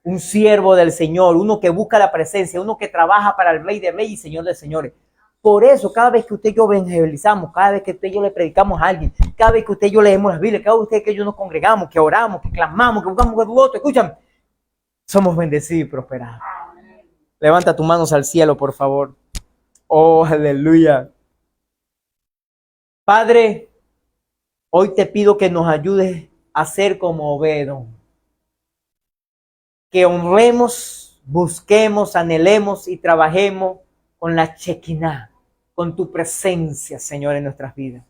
Un siervo del Señor, uno que busca la presencia, uno que trabaja para el Rey de Reyes y Señor de Señores. Por eso, cada vez que usted y yo evangelizamos, cada vez que usted y yo le predicamos a alguien, cada vez que usted y yo leemos la Biblia, cada vez que yo nos congregamos, que oramos, que clamamos, que buscamos que voto, escuchan, somos bendecidos y prosperados. Levanta tus manos al cielo, por favor. Oh, aleluya. Padre, hoy te pido que nos ayudes a ser como Obededom. Que honremos, busquemos, anhelemos y trabajemos con la Shekinah, con tu presencia, Señor, en nuestras vidas.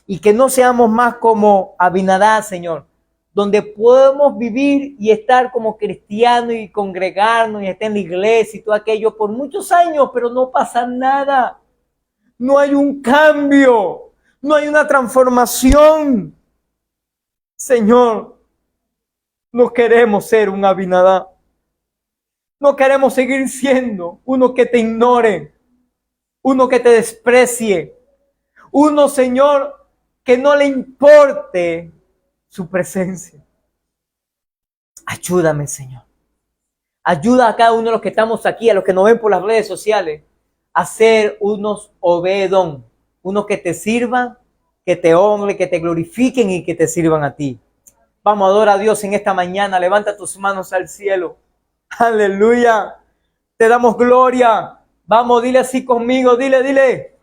Y que no seamos más como Abinadab, Señor, donde podemos vivir y estar como cristianos y congregarnos y estar en la iglesia y todo aquello por muchos años, pero no pasa nada. No hay un cambio, no hay una transformación. Señor, no queremos ser un Abinadab. No queremos seguir siendo uno que te ignore, uno que te desprecie, uno, Señor, que no le importe su presencia. Ayúdame, Señor. Ayuda a cada uno de los que estamos aquí, a los que nos ven por las redes sociales, a ser unos Obededom, unos que te sirvan, que te honren, que te glorifiquen y que te sirvan a ti. Vamos a adorar a Dios en esta mañana. Levanta tus manos al cielo. Aleluya. Te damos gloria. Vamos, dile así conmigo. Dile.